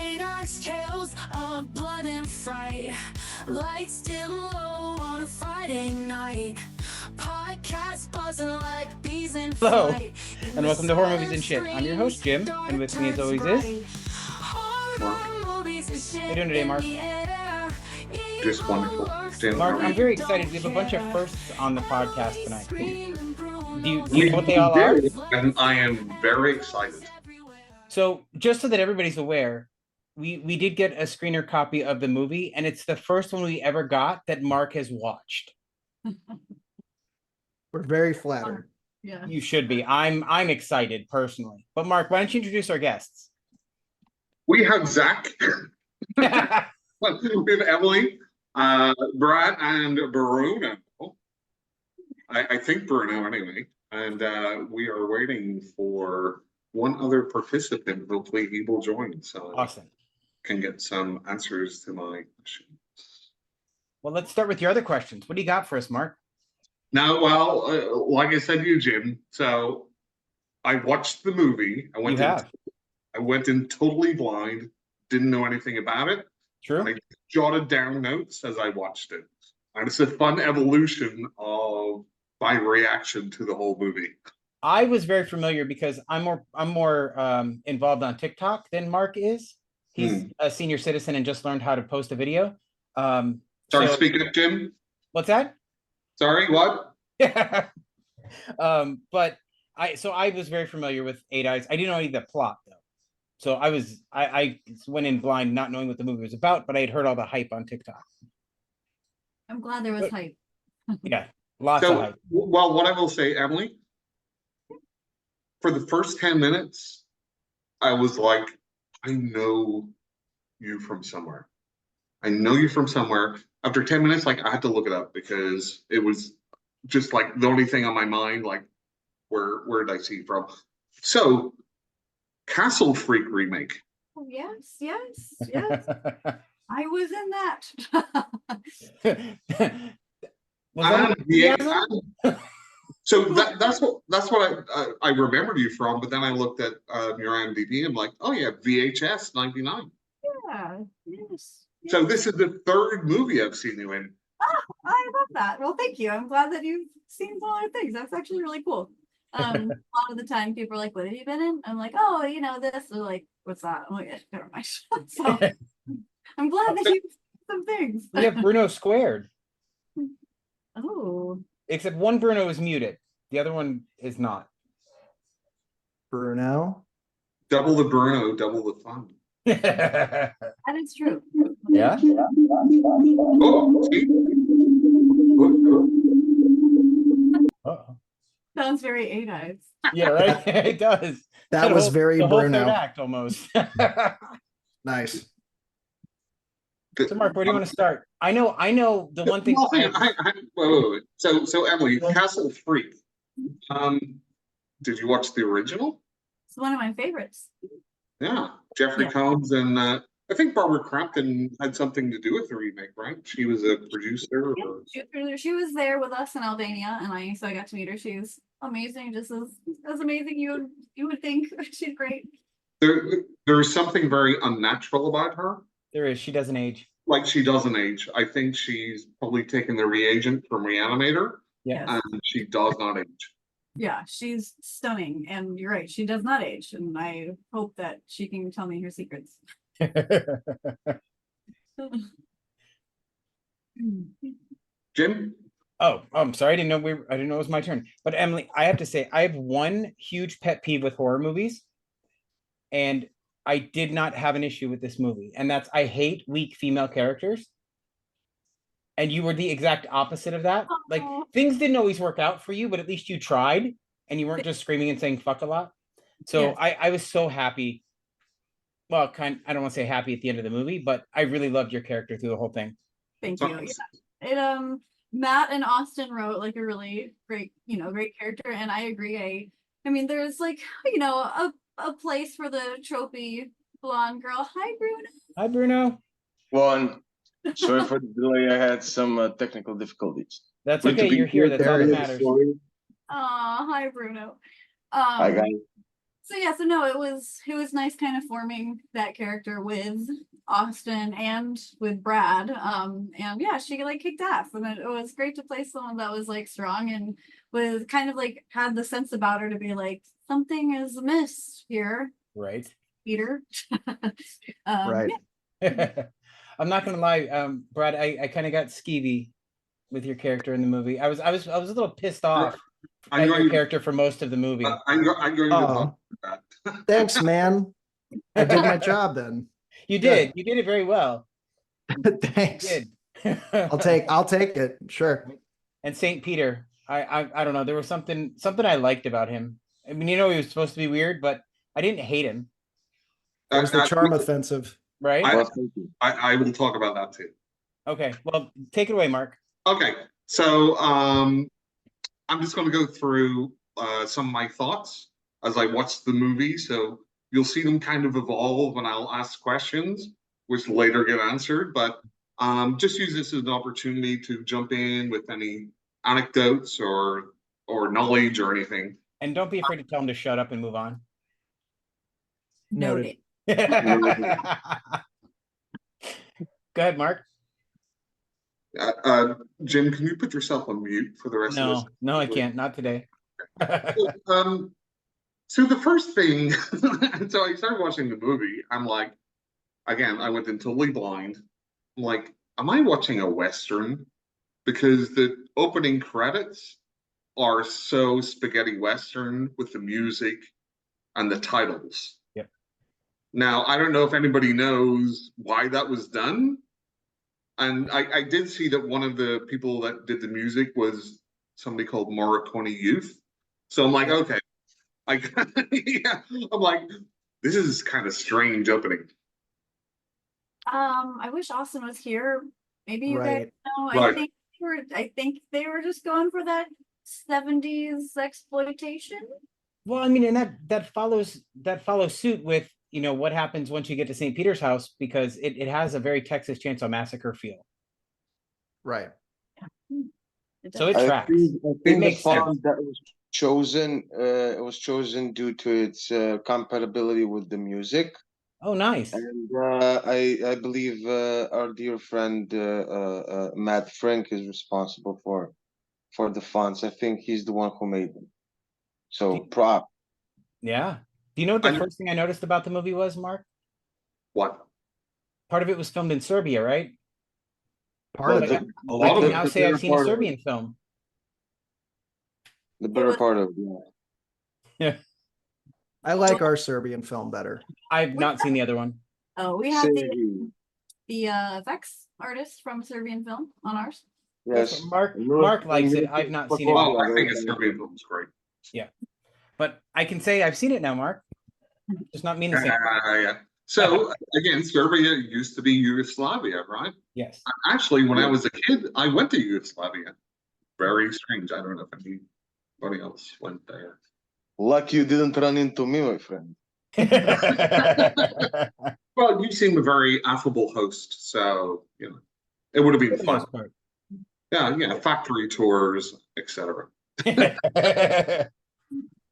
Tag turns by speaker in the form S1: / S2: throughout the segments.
S1: Nice tales of blood and fright. Lights dim low on a Friday night. Podcast buzzing like bees in
S2: Hello,
S1: flight.
S2: and welcome to Horror Movies and Shit. I'm your host, Jim, and with me as always is... How you doing today, Mark?
S3: Just wonderful.
S2: Mark, I'm very excited. We have a bunch of firsts on the podcast tonight. Do you know what they all are?
S3: And I am very excited.
S2: So, just so that everybody's aware, we did get a screener copy of the movie, and it's the first one we ever got that Mark has watched.
S4: We're very flattered.
S5: Yeah.
S2: You should be. I'm excited personally. But Mark, why don't you introduce our guests?
S3: We have Zach, we have Emily, Brad, and Bruno. I think Bruno anyway. And we are waiting for one other participant. Hopefully he will join so
S2: Awesome.
S3: Can get some answers to my questions.
S2: Well, let's start with your other questions. What do you got for us, Mark?
S3: Now, well, like I said to you, Jim, so I watched the movie. I went in totally blind, didn't know anything about it.
S2: True.
S3: I jotted down notes as I watched it. And it's a fun evolution of my reaction to the whole movie.
S2: I was very familiar because I'm more involved on TikTok than Mark is. He's a senior citizen and just learned how to post a video.
S3: Sorry, speak up, Jim.
S2: What's that?
S3: Sorry, what?
S2: But I was very familiar with Eight Eyes. I didn't know any of the plot though. So I went in blind, not knowing what the movie was about, but I had heard all the hype on TikTok.
S5: I'm glad there was hype.
S2: Yeah, lots of hype.
S3: Well, what I will say, Emily, for the first 10 minutes, I was like, I know you from somewhere. I know you from somewhere. After 10 minutes, like I had to look it up because it was just like the only thing on my mind, like where did I see it from? So, Castle Freak remake.
S5: Oh, yes. I was in that.
S3: So that's what I remembered you from, but then I looked at your IMDb and I'm like, oh yeah, VHS 99.
S5: Yeah, yes.
S3: So this is the third movie I've seen you in.
S5: Oh, I love that. Well, thank you. I'm glad that you've seen some other things. That's actually really cool. A lot of the time people are like, what have you been in? I'm like, oh, this. They're like, what's that? I'm like, never mind. So I'm glad that you've seen some things.
S2: We have Bruno squared.
S5: Oh.
S2: Except one Bruno is muted. The other one is not.
S4: Bruno.
S3: Double the Bruno, double the fun.
S5: That is true.
S2: Yeah.
S3: Oh, see?
S2: Uh-oh.
S5: Sounds very Eight Eyes.
S2: Yeah, right. It does.
S4: That was very
S2: the whole
S4: Bruno.
S2: third act almost.
S4: Nice.
S2: So Mark, where do you want to start? I know the one thing.
S3: Wait. So Emily, Castle Freak. Did you watch the original?
S5: It's one of my favorites.
S3: Yeah, Jeffrey Combs and I think Barbara Crampton had something to do with the remake, right? She was a producer.
S5: She was there with us in Albania, and I got to meet her. She's amazing, just as amazing you would think. She's great.
S3: There's something very unnatural about her.
S2: There is. She doesn't age.
S3: Like she doesn't age. I think she's probably taken the reagent from Reanimator.
S2: Yeah.
S3: And she does not age.
S5: Yeah, she's stunning, and you're right. She does not age, and I hope that she can tell me her secrets.
S3: Jim?
S2: Oh, I'm sorry. I didn't know it was my turn. But Emily, I have to say, I have one huge pet peeve with horror movies, and I did not have an issue with this movie, and that's I hate weak female characters. And you were the exact opposite of that. Like things didn't always work out for you, but at least you tried, and you weren't just screaming and saying fuck a lot. So yes. I was so happy. Well, I don't want to say happy at the end of the movie, but I really loved your character through the whole thing.
S5: Thank you. Yeah. Matt and Austin wrote like a really great character, and I agree. I mean, there's like a place for the trophy blonde girl. Hi, Bruno.
S2: Hi, Bruno.
S6: Well, sorry for the delay. I had some technical difficulties.
S2: That's okay. You're here. That's all that matters.
S5: Hi, Bruno.
S6: Hi, guys.
S5: So yeah, so no, it was nice kind of forming that character with Austin and with Brad. And yeah, she like kicked ass, and it was great to play someone that was like strong and was kind of like had the sense about her to be like something is amiss here,
S2: Right.
S5: Peter.
S4: Right.
S5: Yeah.
S2: I'm not gonna lie, Brad, I kind of got skeevy with your character in the movie. I was a little pissed off
S3: I'm
S2: at your
S3: going,
S2: character for most of the movie.
S3: I'm going to talk about that.
S4: Thanks, man. I did my job then.
S2: You
S4: good.
S2: did. You did it very well.
S4: Thanks.
S2: You did.
S4: I'll take it. Sure.
S2: And Saint Peter, I don't know. There was something I liked about him. I mean, he was supposed to be weird, but I didn't hate him.
S4: It was the charm offensive.
S2: Right?
S3: I-
S6: Well, thank you.
S3: I will talk about that too.
S2: Okay. Well, take it away, Mark.
S3: Okay, so I'm just going to go through some of my thoughts as I watch the movie. So you'll see them kind of evolve, and I'll ask questions, which later get answered. But just use this as an opportunity to jump in with any anecdotes or knowledge or anything.
S2: And don't be afraid to tell him to shut up and move on.
S5: Noted.
S2: Go ahead, Mark.
S3: Jim, can you put yourself on mute for the rest of this?
S2: No, I can't. Not today.
S3: So the first thing, so I started watching the movie. I'm like, again, I went in totally blind. I'm like, am I watching a Western? Because the opening credits are so spaghetti Western with the music and the titles.
S2: Yep.
S3: Now, I don't know if anybody knows why that was done. And I did see that one of the people that did the music was somebody called Morricone Youth. So I'm like, okay. Yeah, I'm like, this is kind of strange opening.
S5: I wish Austin was here. Maybe you guys
S4: Right.
S5: know.
S3: Right.
S5: I think they were just going for that 70s exploitation.
S2: Well, I mean, and that follows suit with what happens once you get to St. Peter's house, because it has a very Texas Chainsaw Massacre feel.
S4: Right.
S2: So it
S6: I
S2: tracks.
S6: think
S2: It
S6: the
S2: makes
S6: font
S2: sense.
S6: that was chosen, it was chosen due to its compatibility with the music.
S2: Oh, nice.
S6: And I believe our dear friend Matt Frank is responsible for the fonts. I think he's the one who made them. So prop.
S2: Yeah. Do you know what the
S3: I-
S2: first thing I noticed about the movie was, Mark?
S3: What?
S2: Part of it was filmed in Serbia, right?
S4: Part
S2: Well,
S4: of
S2: like,
S4: it.
S3: A
S2: I
S3: lot
S2: can
S3: of
S2: now
S3: it.
S2: say I've seen a
S6: part of
S2: Serbian film.
S6: The better
S5: was-
S6: part of yeah.
S4: I like our Serbian film better.
S2: I've not seen the other one.
S5: Oh, we have
S6: Same
S5: the
S6: here.
S5: Vex artist from Serbian film on ours.
S6: Yes.
S2: Mark likes it. I've not seen it.
S3: Well, I think a Serbian film is great.
S2: But I can say I've seen it now, Mark. Just not mean the same.
S3: Yeah. So again, Serbia used to be Yugoslavia, right?
S2: Yes.
S3: Actually, when I was a kid, I went to Yugoslavia. Very strange. I don't know if anybody else went there.
S6: Lucky you didn't run into me, my friend.
S3: Well, you seem a very affable host, so it would have
S2: For
S3: been
S2: the
S3: fun.
S2: most part.
S3: Yeah, factory tours, etc.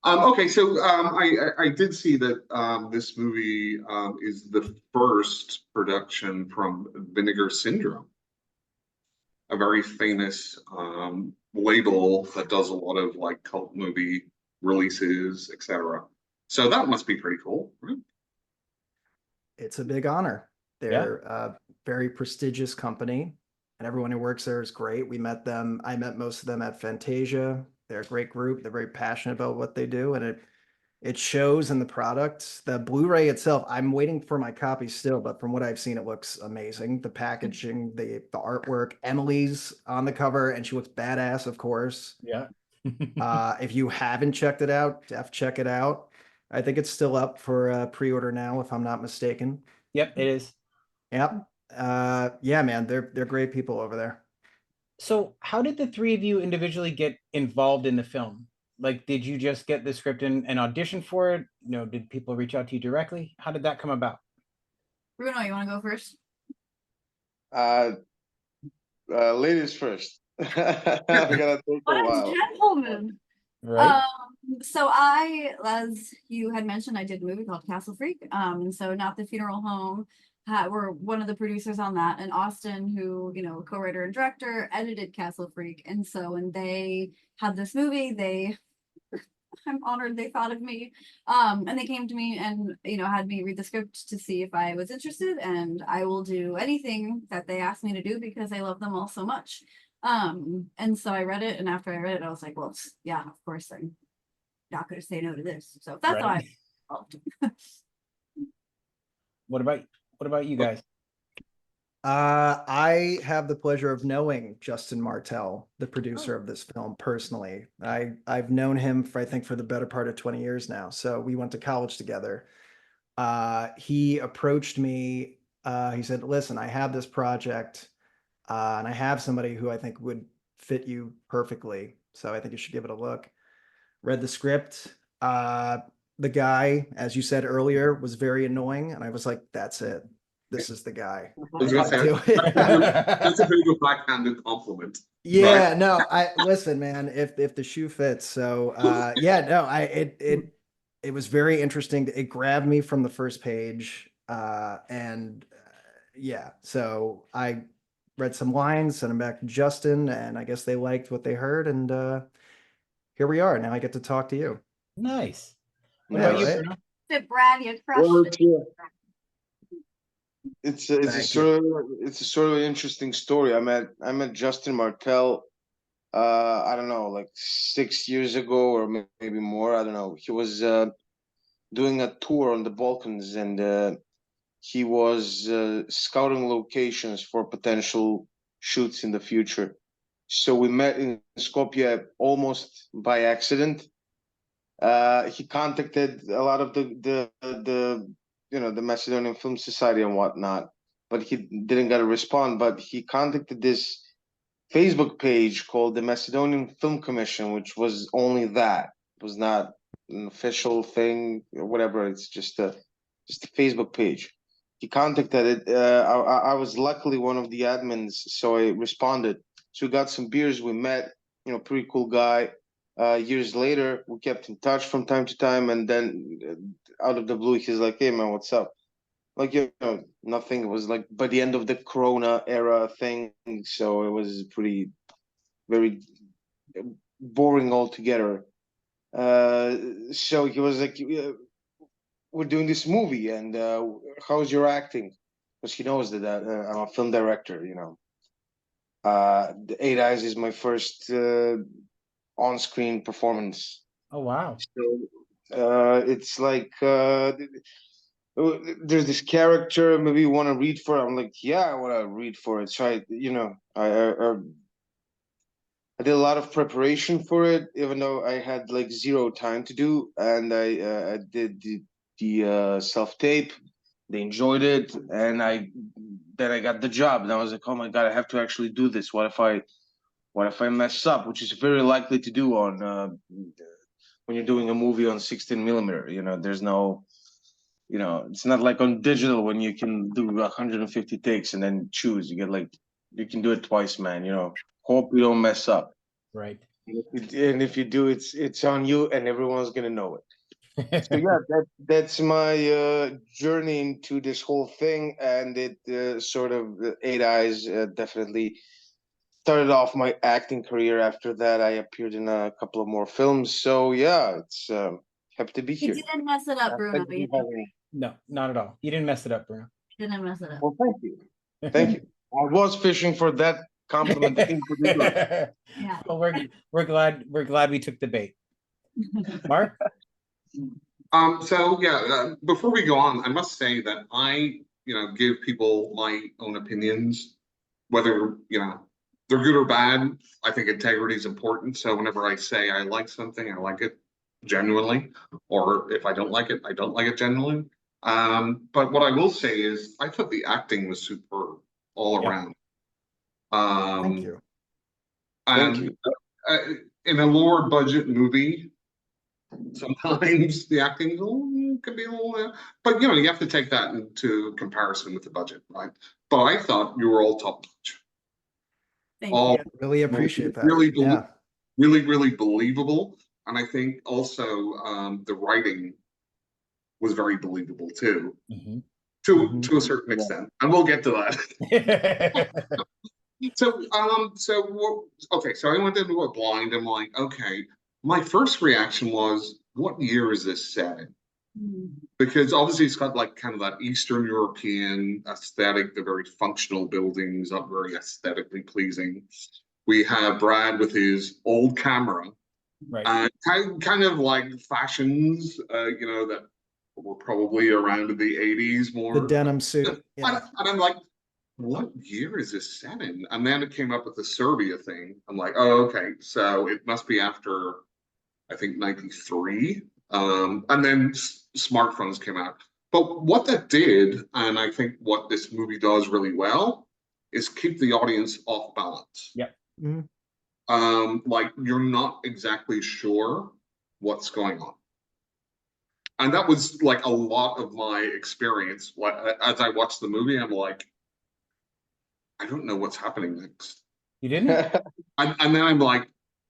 S3: Okay, so I did see that this movie is the first production from Vinegar Syndrome, a very famous label that does a lot of like cult movie releases, etc. So that must be pretty cool, right?
S4: It's a big honor. They're a very prestigious company, and everyone who works there is great. We met them. I met most of them at Fantasia. They're a great group. They're very passionate about what they do, and it shows in the product. The Blu-ray itself, I'm waiting for my copy still, but from what I've seen, it looks amazing. The packaging, the artwork. Emily's on the cover, and she looks badass, of course.
S2: Yeah.
S4: If you haven't checked it out, check it out. I think it's still up for pre-order now, if I'm not mistaken.
S2: Yep, it is.
S4: Yep. Yeah, man, they're great people over there.
S2: So how did the three of you individually get involved in the film? Like, did you just get the script and audition for it? Did people reach out to you directly? How did that come about?
S5: Bruno, you want to go first?
S6: Ladies first. I'm gonna take a
S5: What a
S6: while.
S5: gentleman.
S2: Right.
S5: So I, as you had mentioned, I did a movie called Castle Freak. And so Not the Funeral Home were one of the producers on that, and Austin, who, you know, co-writer and director, edited Castle Freak. And so when they had this movie, I'm honored they thought of me. And they came to me and, you know, had me read the script to see if I was interested, and I will do anything that they ask me to do because I love them all so much. And so I read it, and after I read it, I was like, well, yeah, of course I'm not going to say no to this. So that's
S2: Right.
S5: why I involved.
S2: What about you guys?
S4: I have the pleasure of knowing Justin Martell, the producer of this film, personally. I've known him for, I think, for the better part of 20 years now. So we went to college together. He approached me. He said, listen, I have this project, and I have somebody who I think would fit you perfectly. So I think you should give it a look. Read the script. The guy, as you said earlier, was very annoying, and I was like, that's it. This is the guy.
S3: I was gonna say,
S4: Do it.
S3: that's a bit of a backhanded compliment.
S4: Yeah,
S3: Right.
S4: no, I listen, man, if the shoe fits. So yeah, no, it was very interesting. It grabbed me from the first page. And yeah, so I read some lines, sent them back to Justin, and I guess they liked what they heard, and here we are. Now I get to talk to you.
S2: Nice. What
S4: Yeah,
S2: about you,
S4: right?
S2: Bruno?
S5: Did Brad, you crushed
S6: Well,
S5: it.
S6: it's
S4: Thank you.
S6: a sort of interesting story. I met Justin Martell, I don't know, like 6 years ago or maybe more. I don't know. He was doing a tour on the Balkans, and he was scouting locations for potential shoots in the future. So we met in Skopje almost by accident. He contacted a lot of the the Macedonian Film Society and whatnot, but he didn't get a response. But he contacted this Facebook page called the Macedonian Film Commission, which was only that. It was not an official thing or whatever. It's just a Facebook page. He contacted it. I was luckily one of the admins, so I responded. So we got some beers. We met. Pretty cool guy. Years later, we kept in touch from time to time, and then out of the blue, he's like, "Hey man, what's up?" Like, nothing. It was like by the end of the Corona era thing, so it was very boring altogether. So he was like, "We're doing this movie, and how's your acting?" Because he knows that I'm a film director. The Eight Eyes is my first on-screen performance.
S2: Oh wow.
S6: So it's like there's this character. Maybe you want to read for it. I'm like, yeah, I want to read for it. So I did a lot of preparation for it, even though I had like zero time to do, and I did the self-tape. They enjoyed it, and then I got the job, and I was like, oh my god, I have to actually do this. What if I mess up, which is very likely to do on when you're doing a movie on 16 millimeter. There's no, it's not like on digital when you can do 150 takes and then choose. You can do it twice, man. Hope you don't mess up.
S2: Right.
S6: And if you do, it's on you, and everyone's gonna know it. So yeah, that's my journey into this whole thing, and it sort of Eight Eyes definitely started off my acting career. After that, I appeared in a couple of more films. So yeah, it's happy to be
S5: You
S6: here.
S5: didn't mess it up, Bruno.
S6: Thank you
S5: You
S6: for having me.
S2: No, not at all. You didn't mess it up, Bruno.
S5: didn't mess it up.
S6: Well, thank you. Thank you. I was fishing for that compliment in particular.
S5: Yeah.
S2: Well, we're glad we took the bait. Mark?
S3: So yeah, before we go on, I must say that I, give people my own opinions, whether, they're good or bad. I think integrity is important. So whenever I say I like something, I like it genuinely, or if I don't like it, I don't like it genuinely. But what I will say is I thought the acting was superb all
S2: Yeah.
S3: around.
S4: Thank you.
S6: Thank
S3: And
S6: you.
S3: in a lower budget movie, sometimes the acting could be a little, but you have to take that into comparison with the budget, right? But I thought you were all top notch.
S5: Thank
S3: All
S5: you.
S4: Really appreciate that.
S3: really,
S4: Yeah.
S3: really, really believable. And I think also the writing was very believable too,
S2: Mhm.
S3: to a certain extent, and we'll get to that. Okay, so I went into it blind. I'm like, okay, my first reaction was, what year is this set in? Because obviously it's got like kind of that Eastern European aesthetic, the very functional buildings, not very aesthetically pleasing. We have Brad with his old camera,
S2: Right.
S3: kind of like fashions, that were probably around in the 80s more.
S4: The denim suit. Yeah.
S3: And I'm like, what year is this set in? And then it came up with the Serbia thing. I'm like, oh, okay, so it must be after, I think, 93. And then smartphones came out. But what that did, and I think what this movie does really well, is keep the audience off balance.
S2: Yep.
S3: Like you're not exactly sure what's going on. And that was like a lot of my experience. As I watched the movie, I'm like, I don't know what's happening next.
S2: You didn't?
S3: And then I'm like,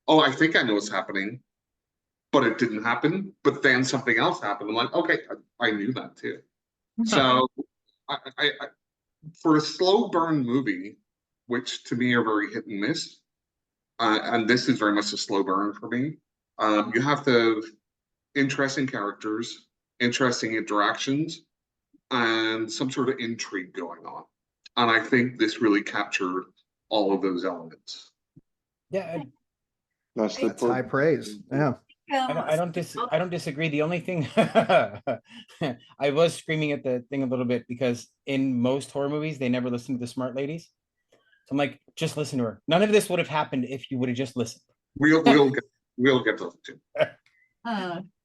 S3: oh, I think I know what's happening, but it didn't happen. But then something else happened. I'm like, okay, I knew that too. So I for a slow burn movie, which to me are very hit and miss, and this is very much a slow burn for me. You have to have interesting characters, interesting interactions, and some sort of intrigue going on. And I think this really captured all of those elements.
S2: Yeah,
S6: Nicely
S4: That's
S6: put.
S4: high praise. Yeah.
S2: I don't disagree. The only thing I was screaming at the thing a little bit because in most horror movies they never listen to the smart ladies. So I'm like, just listen to her. None of this would have happened if you would have just listened.
S3: We'll get to that too.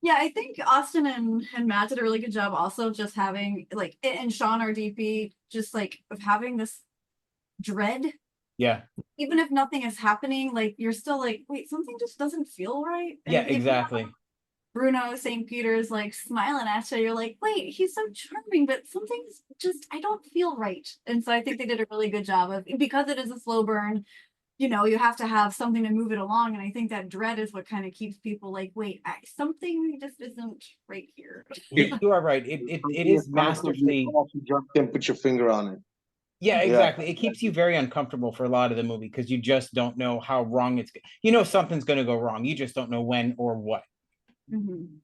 S5: Yeah, I think Austin and Matt did a really good job also of just having like, and Sean, our DP, just like of having this dread.
S2: Yeah.
S5: Even if nothing is happening, like you're still like, wait, something just doesn't feel right. And
S2: Yeah,
S5: if
S2: exactly.
S5: Bruno St. Peter's like smiling at you, you're like, wait, he's so charming, but something's just, I don't feel right. And so I think they did a really good job of, because it is a slow burn, you have to have something to move it along. And I think that dread is what kind of keeps people like, wait, something just isn't right here.
S2: You are right. It is masterfully.
S6: Jump in, put your finger on it.
S2: Yeah, exactly. It keeps you very uncomfortable for a lot of the movie because you just don't know how wrong something's going to go wrong. You just don't know when or what.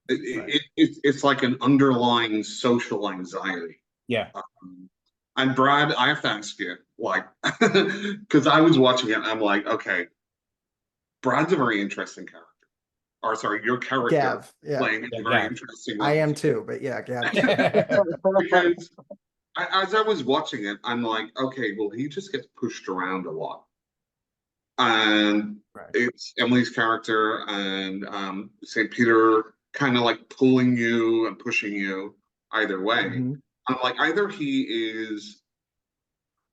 S3: It's like an underlying social anxiety.
S2: Yeah.
S3: And Brad, I have to ask you, like, because I was watching it and I'm like, okay, Brad's a very interesting character. Or sorry, your character
S4: Gav, yeah.
S3: playing a very interesting
S4: I am too, but yeah, Gav.
S3: Because as I was watching it, I'm like, okay, well, he just gets pushed around a lot. And it's Emily's character and St. Peter kind of like pulling you and pushing you either way. I'm like, either he is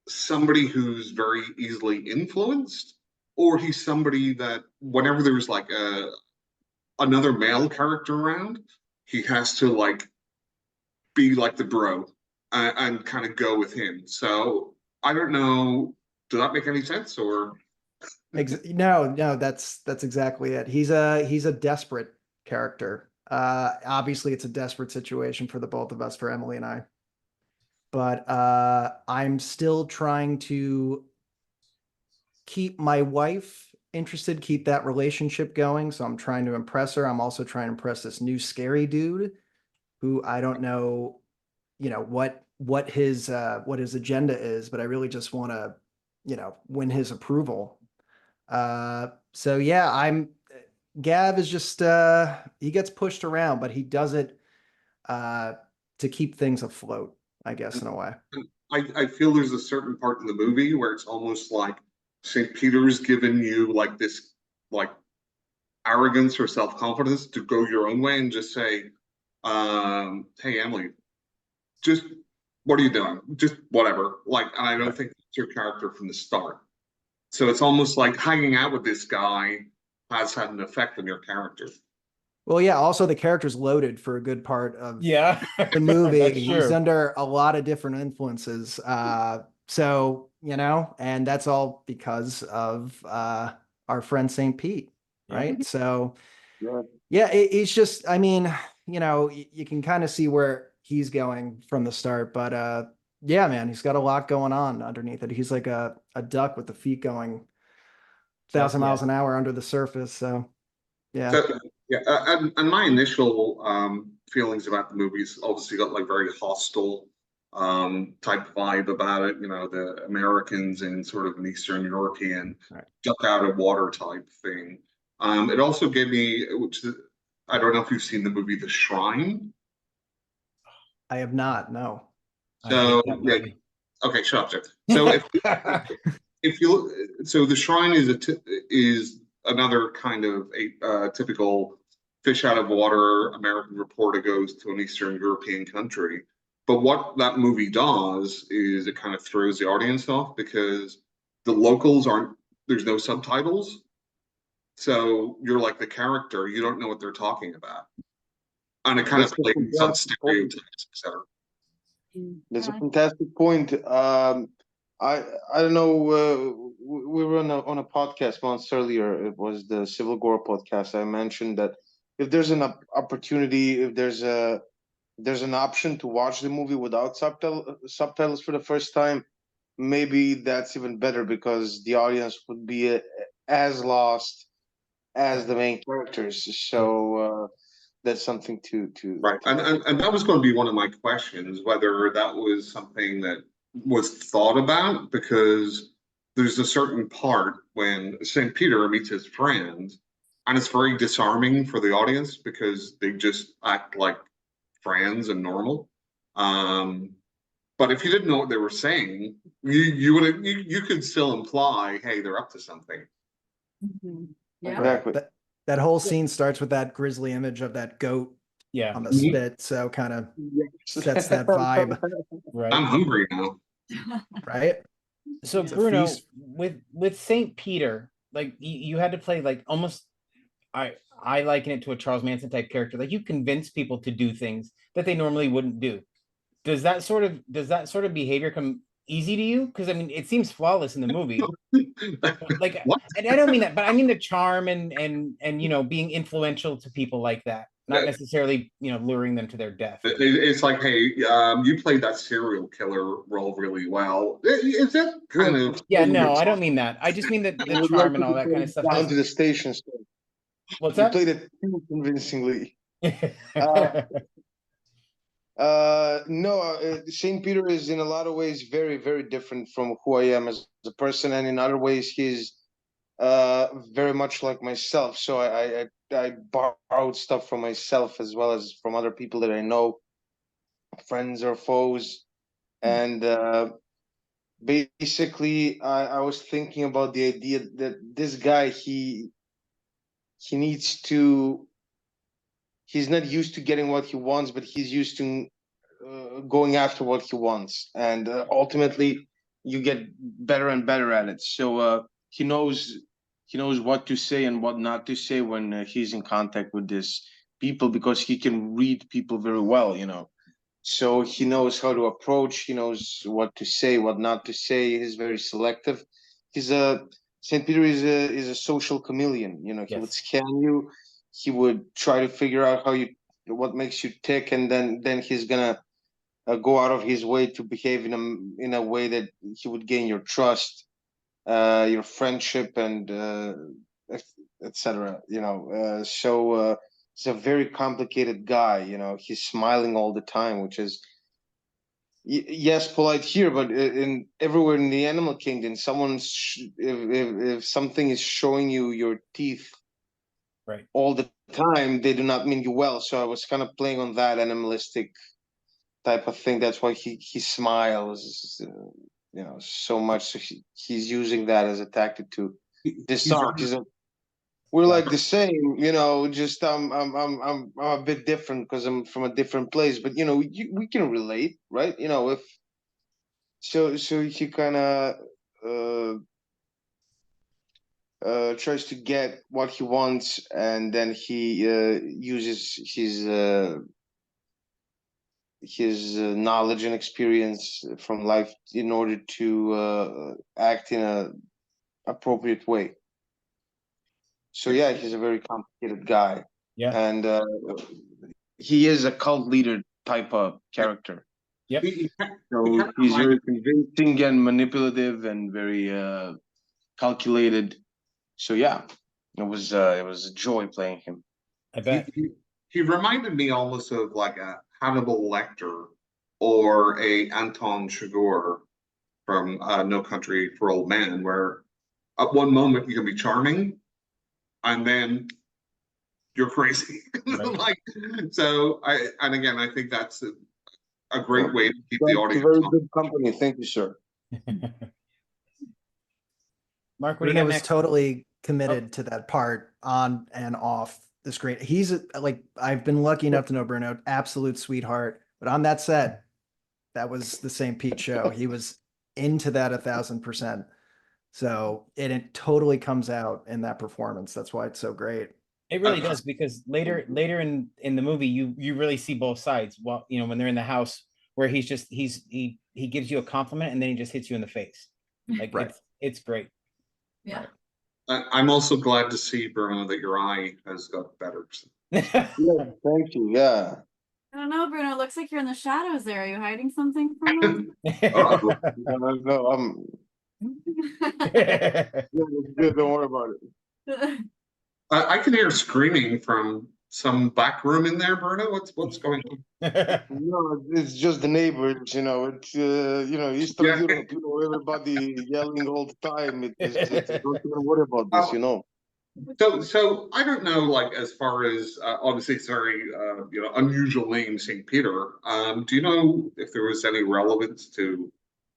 S3: somebody who's very easily influenced, or he's somebody that whenever there's like another male character around, he has to like be like the bro and kind of go with him. So I don't know. Does that make any sense? Or
S4: No, that's exactly it. He's a desperate character. Obviously it's a desperate situation for the both of us, for Emily and I. But I'm still trying to keep my wife interested, keep that relationship going. So I'm trying to impress her. I'm also trying to impress this new scary dude who I don't know, what his agenda is, but I really just want to, win his approval. So yeah, Gav is just, he gets pushed around, but he does it to keep things afloat, I guess, in a way.
S3: I feel there's a certain part in the movie where it's almost like St. Peter's given you like this, like arrogance or self-confidence to go your own way and just say, hey, Emily, just what are you doing? Just whatever. Like, and I don't think it's your character from the start. So it's almost like hanging out with this guy has had an effect on your character.
S4: Well, yeah, also the character's loaded for a good part of the movie.
S2: That's
S4: He's
S2: true.
S4: under a lot of different influences. So, and that's all because of our friend St. Pete, right? So Yeah, it's just, I mean, you can kind of see where he's going from the start, but yeah, man, he's got a lot going on underneath it. He's like a duck with the feet going 1,000 miles an hour under the surface. So yeah.
S3: So yeah, and my initial feelings about the movies obviously got like very hostile type vibe about it. You know, the Americans in sort of an Eastern European
S4: Right.
S3: duck out of water type thing. It also gave me, which I don't know if you've seen the movie The Shrine.
S4: I have not, no.
S2: I hate
S3: So
S2: that
S3: yeah,
S2: movie.
S3: okay, shut up, Jeff. So if you so The Shrine is another kind of a typical fish out of water American reporter goes to an Eastern European country. But what that movie does is it kind of throws the audience off because the locals aren't, there's no subtitles. So you're like the character, you don't know what they're talking about. And it kind of
S6: That's a
S3: plays on
S6: fantastic point.
S3: stereotypes, etc.
S6: That's a fantastic point. I don't know. We were on a podcast once earlier. It was the Civil War podcast. I mentioned that if there's an opportunity, if there's an option to watch the movie without subtitles for the first time, maybe that's even better because the audience would be as lost as the main characters. So that's something to
S3: Right. And that was going to be one of my questions, whether that was something that was thought about, because there's a certain part when St. Peter meets his friends, and it's very disarming for the audience because they just act like friends and normal. But if you didn't know what they were saying, you could still imply, hey, they're up to something.
S5: Yeah.
S6: Exactly.
S4: That whole scene starts with that grisly image of that goat
S2: Yeah,
S4: on the
S3: Mhm.
S4: spit. So kind of sets that vibe,
S3: I'm
S2: right.
S3: hungry now.
S4: right?
S2: So
S4: It's a
S2: Bruno,
S4: feast.
S2: with Saint Peter, like you had to play like almost, I liken it to a Charles Manson type character. Like you convince people to do things that they normally wouldn't do. Does that sort of behavior come easy to you? Because I mean, it seems flawless in the movie. Like,
S3: What?
S2: and I don't mean that, but I mean the charm and being influential to people like that, not necessarily luring them to their death.
S3: It's like, hey, you played that serial killer role really well. Is that kind of
S2: Yeah, no, I don't mean that. I just mean that the
S6: I would
S2: charm
S6: like
S2: and
S6: you
S2: all
S6: to
S2: that
S6: play
S2: kind of stuff.
S6: down to the station. So
S2: What's
S6: you
S2: that?
S6: played it too convincingly. No, Saint Peter is in a lot of ways very, very different from who I am as a person, and in other ways, he's very much like myself. So I borrowed stuff from myself as well as from other people that I know, friends or foes, and basically, I was thinking about the idea that this guy he needs to. He's not used to getting what he wants, but he's used to going after what he wants, and ultimately you get better and better at it. So he knows what to say and what not to say when he's in contact with these people because he can read people very well, so he knows how to approach, he knows what to say, what not to say. He's very selective. He's a St. Peter is a social chameleon. He would
S2: Yes.
S6: scan you, he would try to figure out what makes you tick, and then he's gonna go out of his way to behave in a way that he would gain your trust, your friendship, and etc. So he's a very complicated guy. He's smiling all the time, which is yes, polite here, but in everywhere in the animal kingdom, if something is showing you your teeth
S2: Right.
S6: all the time, they do not mean you well. So I was kind of playing on that animalistic type of thing. That's why he smiles, so much. So he's using that as a tactic to disarm. We're like the same, just I'm a bit different because I'm from a different place, but we can relate, right? If so he kind of tries to get what he wants, and then he uses his knowledge and experience from life in order to act in a appropriate way. So yeah, he's a very complicated guy.
S2: Yeah.
S6: And he is a cult leader type of character.
S2: Yep.
S6: So he's very convincing and manipulative and very calculated. So yeah, it was a joy playing him.
S2: I bet.
S3: He reminded me almost of like a Hannibal Lecter or a Anton Chigurh from No Country for Old Men, where at one moment you can be charming, and then you're crazy.
S2: Right.
S3: Like, so and again, I think that's a great way to keep the
S6: That's a
S3: audience
S6: very
S3: on.
S6: good company. Thank you, sir.
S2: Mark, what do you
S4: Bruno
S2: got
S4: was
S2: next?
S4: totally committed to that part on and off the screen. He's like, I've been lucky enough to know Bruno, absolute sweetheart. But on that set, that was the St. Pete show. He was into that 1,000%. So it totally comes out in that performance. That's why it's so great.
S2: It really does, because later in the movie you really see both sides. Well, you know, when they're in the house where he gives you a compliment and then he just hits you in the face. Like
S4: Right.
S2: it's great.
S5: Yeah.
S3: I'm also glad to see, Bruno, that your eye has got better.
S6: Yeah, thank you. Yeah.
S5: I don't know, Bruno. It looks like you're in the shadows there. Are you hiding something from
S3: Oh,
S6: No, I'm good. Don't worry about it.
S5: us?
S3: I can hear screaming from some back room in there, Bruno. What's going on?
S6: No, it's just the neighbors, you know. It's Eastern
S3: Yeah.
S6: Europe, you know, everybody yelling all the time. It's don't even worry about this, you know.
S3: So I don't know, like as far as obviously it's very unusual name, Saint Peter. Do you know if there was any relevance to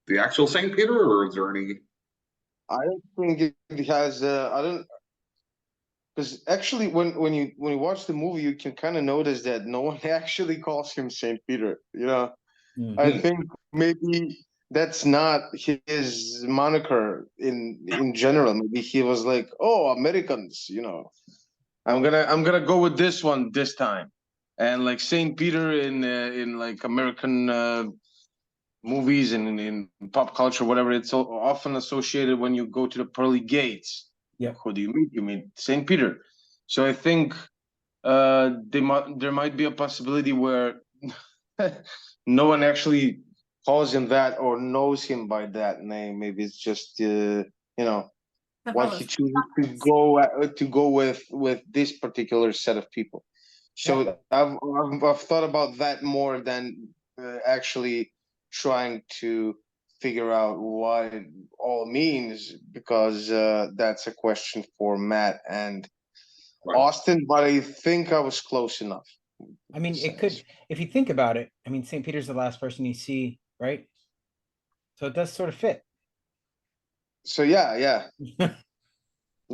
S3: the actual Saint Peter, or is there any?
S6: I don't think it has. I don't, because actually, when you watch the movie, you can kind of notice that no one actually calls him Saint Peter. You know, I think maybe that's not his moniker in general. Maybe he was like, "Oh, Americans," you know. I'm gonna go with this one this time, and like Saint Peter in like American movies and in pop culture, whatever. It's often associated when you go to the pearly gates.
S2: Yeah.
S6: Who do you meet? You meet Saint Peter. So I think there might be a possibility where no one actually calls him that or knows him by that name. Maybe it's just what he chooses to go with this particular set of people. So I've thought about that more than actually trying to figure out what it all means, because that's a question for Matt and
S3: Right.
S6: Austin, but I think I was close enough.
S2: I mean, it could, if you think about it, I mean, St. Peter's the last person you see, right? So it does sort of fit.
S6: So yeah.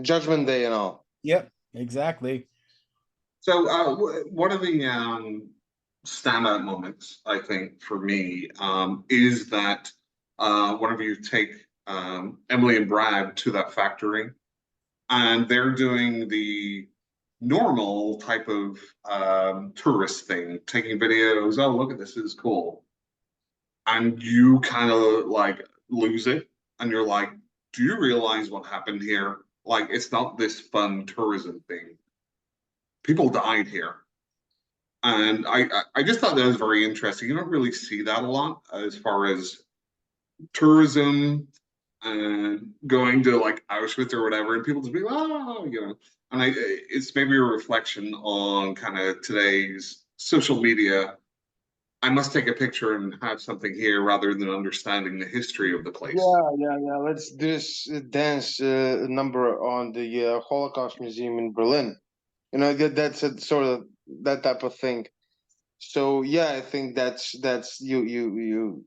S6: Judgment Day and all.
S2: Yep, exactly.
S3: So one of the standout moments, I think, for me, is that whenever you take Emily and Brad to that factory, and they're doing the normal type of tourist thing, taking videos. Oh, look at this is cool. And you kind of like lose it, and you're like, do you realize what happened here? Like, it's not this fun tourism thing. People died here. And I just thought that was very interesting. You don't really see that a lot as far as tourism and going to like Auschwitz or whatever, and people just be, oh, and it's maybe a reflection on kind of today's social media. I must take a picture and have something here rather than understanding the history of the place.
S6: Yeah. Let's do this dance number on the Holocaust Museum in Berlin. You know, that's a sort of that type of thing. So yeah, I think that's you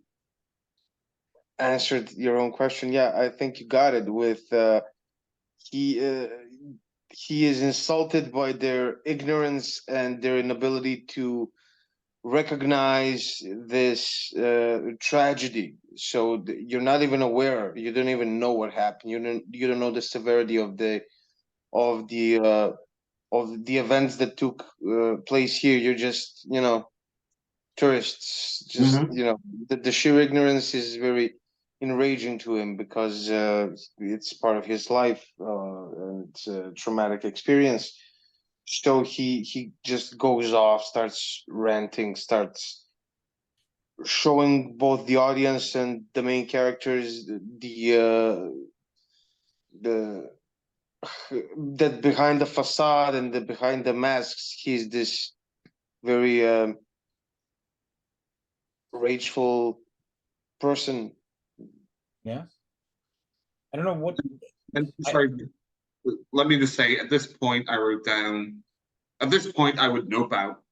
S6: answered your own question. Yeah, I think you got it with he is insulted by their ignorance and their inability to recognize this tragedy. So you're not even aware. You don't even know what happened. You don't know the severity of the of the of the events that took place here. You're just tourists. Just the sheer ignorance is very enraging to him, because it's part of his life. And it's a traumatic experience. So he just goes off, starts ranting, starts showing both the audience and the main characters the that behind the facade and behind the masks, he's this very rageful person.
S2: Yeah. I don't know what.
S3: And sorry, let me just say, at this point, I wrote down, at this point, I would nope out.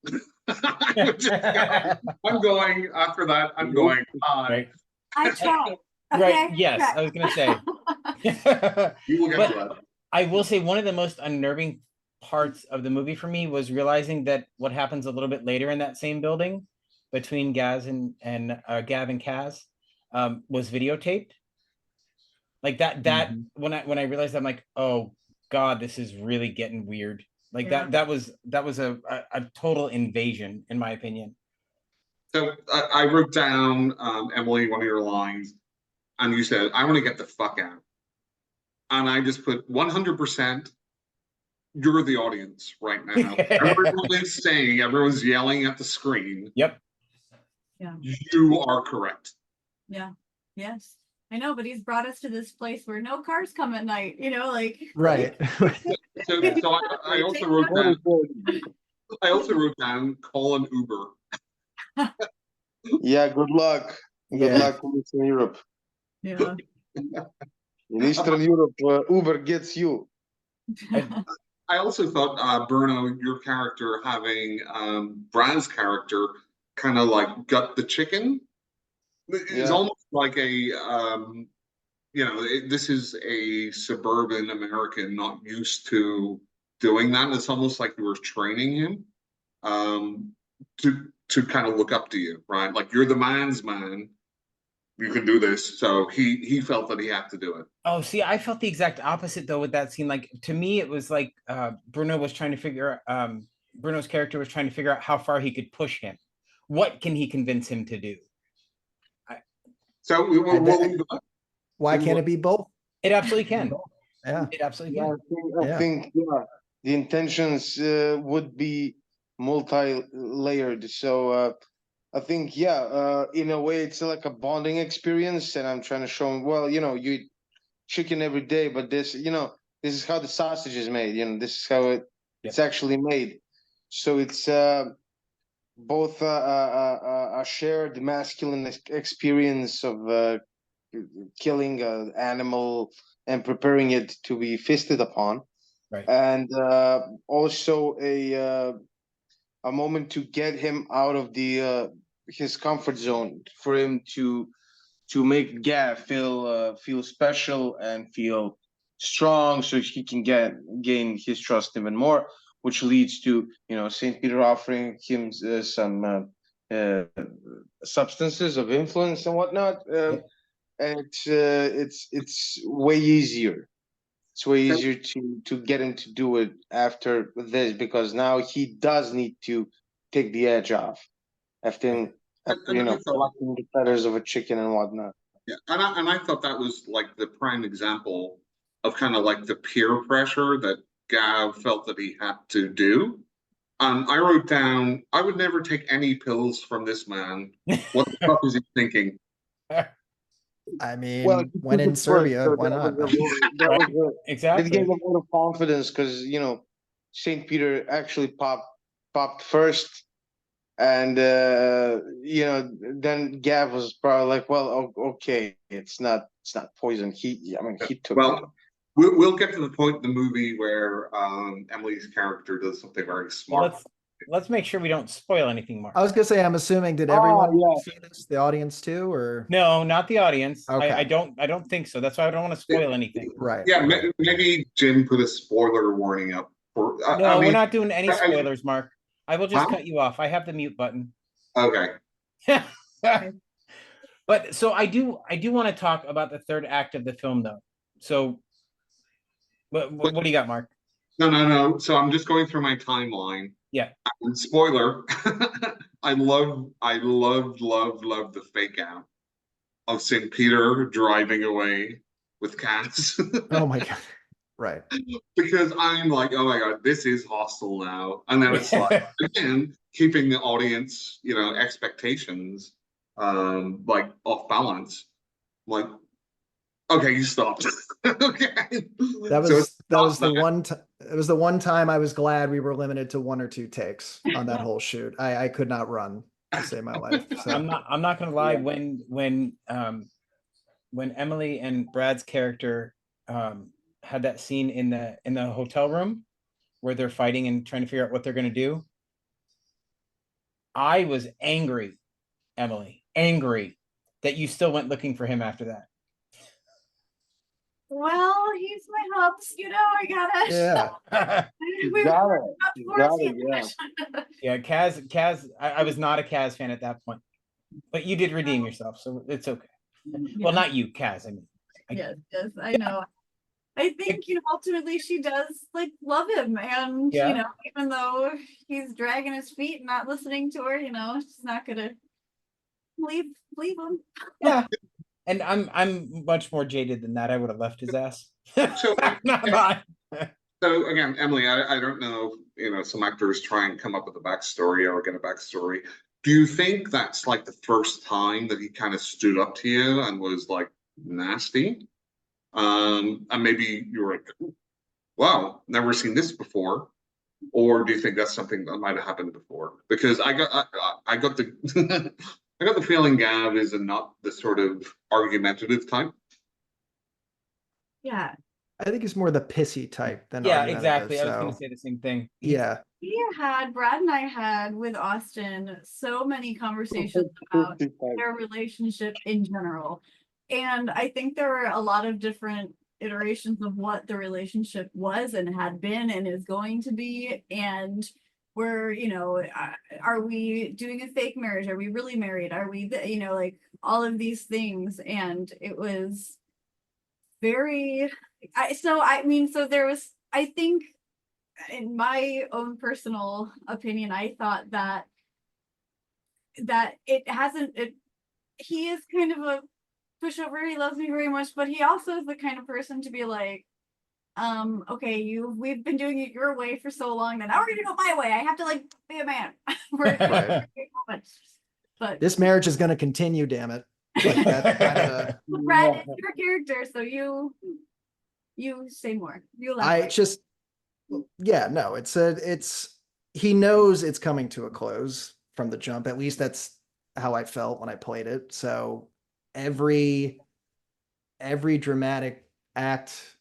S3: I would just go, I'm going, after that, I'm going,
S2: Right.
S5: I tried.
S2: Right.
S5: Okay?
S2: Yes,
S5: Right.
S2: I was gonna say.
S3: you will get
S2: But
S3: to that.
S2: I will say one of the most unnerving parts of the movie for me was realizing that what happens a little bit later in that same building between Gaz and Gav and Kaz was videotaped. Like that
S4: Mhm.
S2: when I realized that, I'm like, oh God, this is really getting weird. Like
S5: Yeah.
S2: that was a total invasion, in my opinion.
S3: So I wrote down, Emily, one of your lines, and you said, I want to get the fuck out. And I just put 100%, you're the audience right now. Everyone is saying, everyone's yelling at the screen.
S2: Yep.
S5: Yeah.
S3: You are correct.
S5: Yeah. Yes. I know, but he's brought us to this place where no cars come at night, you know, like.
S4: Right.
S3: So I also wrote down, call an Uber.
S6: Yeah, good luck. Good
S4: Yeah.
S6: luck in Eastern Europe.
S5: Yeah.
S6: In Eastern Europe, Uber gets you.
S3: I also thought, Bruno, your character having Brad's character kind of like gut the chicken. It's
S6: Yeah.
S3: almost like a, this is a suburban American not used to doing that. It's almost like you were training him to kind of look up to you, right? Like you're the man's man. You can do this. So he felt that he had to do it.
S2: Oh, see, I felt the exact opposite though with that scene. Like to me, it was like Bruno was trying to figure Bruno's character was trying to figure out how far he could push him. What can he convince him to do?
S3: So
S4: Why can't it be both?
S2: It absolutely can.
S4: Yeah.
S2: It absolutely
S6: Yeah,
S2: can.
S6: I think the intentions would be multi-layered. So I think in a way it's like a bonding experience, and I'm trying to show him, well, you eat chicken every day, but this is how the sausage is made. This is how it's actually made. So it's both a shared masculine experience of killing an animal and preparing it to be feasted upon,
S2: Right.
S6: and also a moment to get him out of his comfort zone, for him to make Gav feel special and feel strong, so he can gain his trust even more, which leads to Saint Peter offering him some substances of influence and whatnot. And it's way easier. It's way easier to get him to do it after this, because now he does need to take the edge off after collecting the feathers of a chicken and whatnot.
S3: Yeah, and I thought that was like the prime example of kind of like the peer pressure that Gav felt that he had to do. I wrote down, I would never take any pills from this man. What the fuck is he thinking?
S4: I mean, when in Serbia, why not?
S2: Exactly.
S6: It gave a lot of confidence, because Saint Peter actually popped first, and then Gav was probably like, well, okay, it's not poison. He took it.
S3: We'll get to the point in the movie where Emily's character does something very smart.
S2: Well, let's make sure we don't spoil anything more.
S4: I was gonna say, I'm assuming, did everyone see this, the audience too, or
S2: No, not the audience.
S4: Okay.
S2: I don't think so. That's why I don't want to spoil anything.
S4: right?
S3: Yeah,
S4: right.
S3: maybe Jim put a spoiler warning up.
S2: No, we're not doing any spoilers, Mark. I will just
S3: Huh?
S2: cut you off. I have the mute button.
S3: Okay.
S2: But so I do want to talk about the third act of the film, though. So what do you got, Mark?
S3: No. So I'm just going through my timeline.
S2: Yeah.
S3: And spoiler, I love the fake out of St. Peter driving away with cats.
S4: Oh my god. Right.
S3: because I'm like, oh my god, this is hostile now, and then it's like again keeping the audience, expectations, like off balance. Like, okay, you stopped. Okay,
S4: That
S3: so
S4: was
S3: it's
S4: that
S3: not
S4: was the one it was the one time I was glad we were limited to 1 or 2 takes on that whole shoot. I could not run to save my life. So
S2: I'm not gonna lie, when Emily and Brad's character had that scene in the hotel room where they're fighting and trying to figure out what they're gonna do, I was angry, Emily, angry that you still went looking for him after that.
S5: Well, he's my hubs, I gotta.
S4: yeah.
S5: We
S6: Got
S5: were
S6: it.
S5: up
S6: You
S5: towards
S6: got
S5: the
S6: it,
S5: end.
S2: Yeah, Kaz, I was not a Kaz fan at that point, but you did redeem yourself, so it's okay. Well, not you, Kaz. I mean,
S5: Yes, I know. I think, ultimately she does like love him, and
S2: Yeah.
S5: even though he's dragging his feet and not listening to her, she's not gonna leave him.
S2: yeah. And I'm much more jaded than that. I would have left his ass.
S3: So,
S2: Not mine.
S3: so again, Emily, I don't know, some actors try and come up with a backstory or get a backstory. Do you think that's like the first time that he kind of stood up to you and was like nasty? And maybe you were like, wow, never seen this before. Or do you think that's something that might have happened before? Because I got the I got the feeling Gav is not the sort of argumentative type.
S5: Yeah,
S4: I think he's more the pissy type than
S2: Yeah,
S4: argumentative.
S2: exactly. I was gonna
S4: So
S2: say the same thing.
S4: yeah.
S5: Brad and I had with Austin so many conversations about their relationship in general. And I think there were a lot of different iterations of what the relationship was and had been and is going to be. And we're, are we doing a fake marriage? Are we really married? Are we, like all of these things? And it was very, so there was, I think, in my own personal opinion, I thought that he is kind of a pushover. He loves me very much, but he also is the kind of person to be like, okay, we've been doing it your way for so long that now we're gonna go my way. I have to like be a man.
S4: Right.
S5: But
S4: This marriage is going to continue, damn it. Like that kind of
S5: Brad is your character, so you say more. You elaborate.
S4: no, he knows it's coming to a close from the jump. At least that's how I felt when I played it. So every dramatic act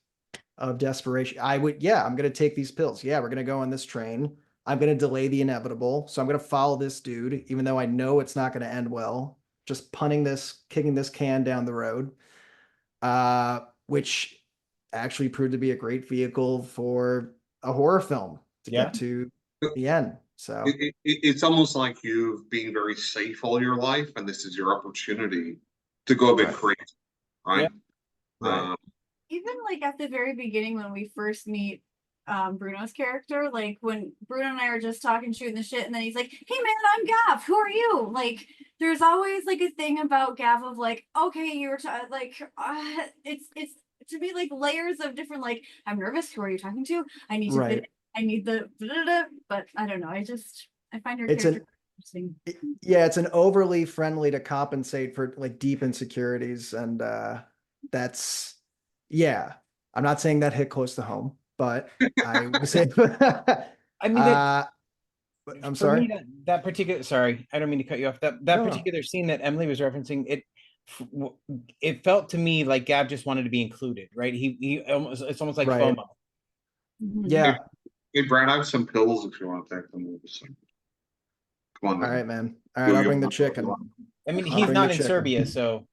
S4: of desperation, I'm going to take these pills. Yeah, we're going to go on this train. I'm going to delay the inevitable. So I'm going to follow this dude, even though I know it's not going to end well. Just kicking this can down the road, which actually proved to be a great vehicle for a horror film to get to the end. So
S3: it's almost like you've been very safe all your life, and this is your opportunity to go a bit crazy, right?
S4: right.
S5: Even like at the very beginning when we first meet Bruno's character, like when Bruno and I are just talking, shooting the shit, and then he's like, "Hey man, I'm Gav. Who are you?" Like, there's always like a thing about Gav of like, okay, you were it's to be like layers of different, like, I'm nervous. Who are you talking to? I need to fit. I need the, but I don't know. I find your character interesting.
S4: Yeah, it's an overly friendly to compensate for like deep insecurities, and that's I'm not saying that hit close to home, but I would say
S2: I mean,
S4: I'm sorry.
S2: Me, that particular, sorry, I don't mean to cut you off. That particular scene that Emily was referencing, it felt to me like Gab just wanted to be included, right? It's almost like FOMO.
S4: Yeah.
S3: Hey, Brad, I have some pills if you want to take them. Come on,
S4: all right, man. All right, I'll bring the chicken.
S2: I mean, he's not in Serbia, so.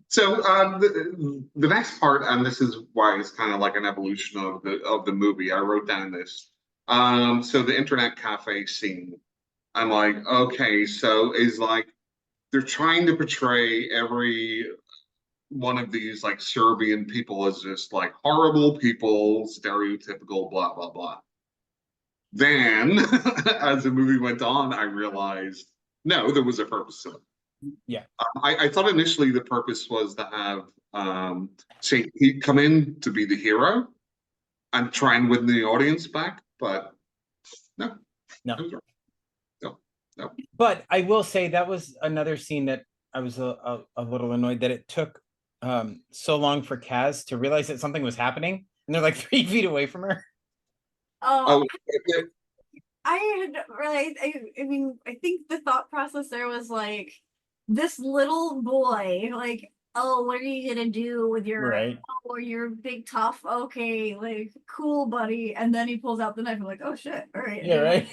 S3: So the next part, and this is why it's kind of like an evolution of the movie. I wrote down this. So the internet cafe scene. I'm like, okay, so is like they're trying to portray every one of these like Serbian people as just like horrible people, stereotypical, blah blah blah. Then, as the movie went on, I realized no, there was a purpose to it.
S2: Yeah.
S3: I thought initially the purpose was to have say he'd come in to be the hero, and try and win the audience back, but no.
S2: No.
S3: No.
S2: But I will say that was another scene that I was a little annoyed that it took so long for Kaz to realize that something was happening, and they're like 3 feet away from her.
S5: Oh,
S3: Oh,
S5: I had realized, I mean, I think the thought process there was like, this little boy, like, oh, what are you gonna do with your,
S2: Right.
S5: oh, you're big tough, okay, like, cool, buddy. And then he pulls out the knife. I'm like, oh shit, all right.
S2: Yeah, right.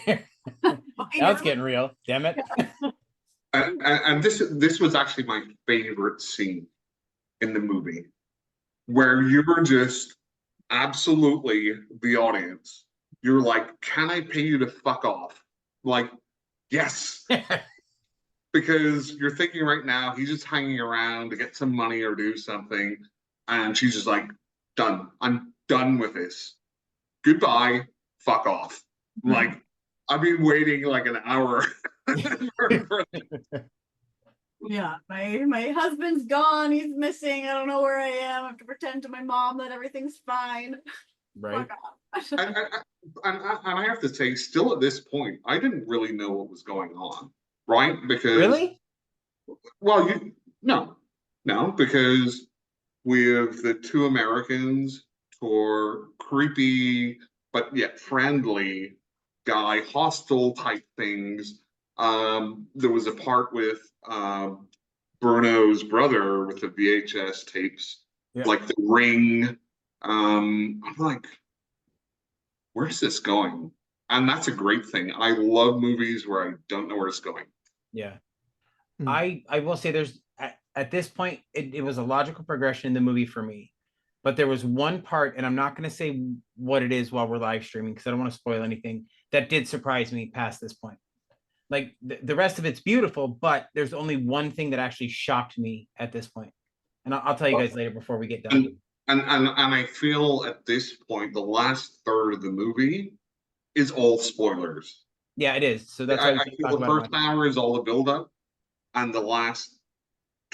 S5: Okay,
S2: Now it's getting real. Damn it.
S3: and this was actually my favorite scene in the movie, where you were just absolutely the audience. You're like, can I pay you to fuck off? Like, yes. Because you're thinking right now he's just hanging around to get some money or do something, and she's just like, done. I'm done with this. Goodbye. Fuck off. Like, I've been waiting like an hour.
S5: Yeah, my husband's gone, he's missing, I don't know where I am. I have to pretend to my mom that everything's fine.
S2: Right.
S5: Fuck off.
S3: And I have to say, still at this point, I didn't really know what was going on, right? Because
S2: Really?
S3: well, no, because we have the two Americans for creepy but yet friendly guy, hostile type things. There was a part with Bruno's brother with the VHS tapes,
S2: Yeah.
S3: like The Ring. I'm like, where's this going? And that's a great thing. I love movies where I don't know where it's going.
S2: Yeah.
S4: Mm.
S2: I will say there's at this point it was a logical progression in the movie for me, but there was one part, and I'm not going to say what it is while we're live streaming because I don't want to spoil anything, that did surprise me past this point. Like the rest of it's beautiful, but there's only one thing that actually shocked me at this point, and I'll tell you guys later before we get done.
S3: And I feel at this point the last third of the movie is all spoilers.
S2: Yeah, it is. So that's
S3: I
S2: why
S3: feel the first hour is all the build-up, and the last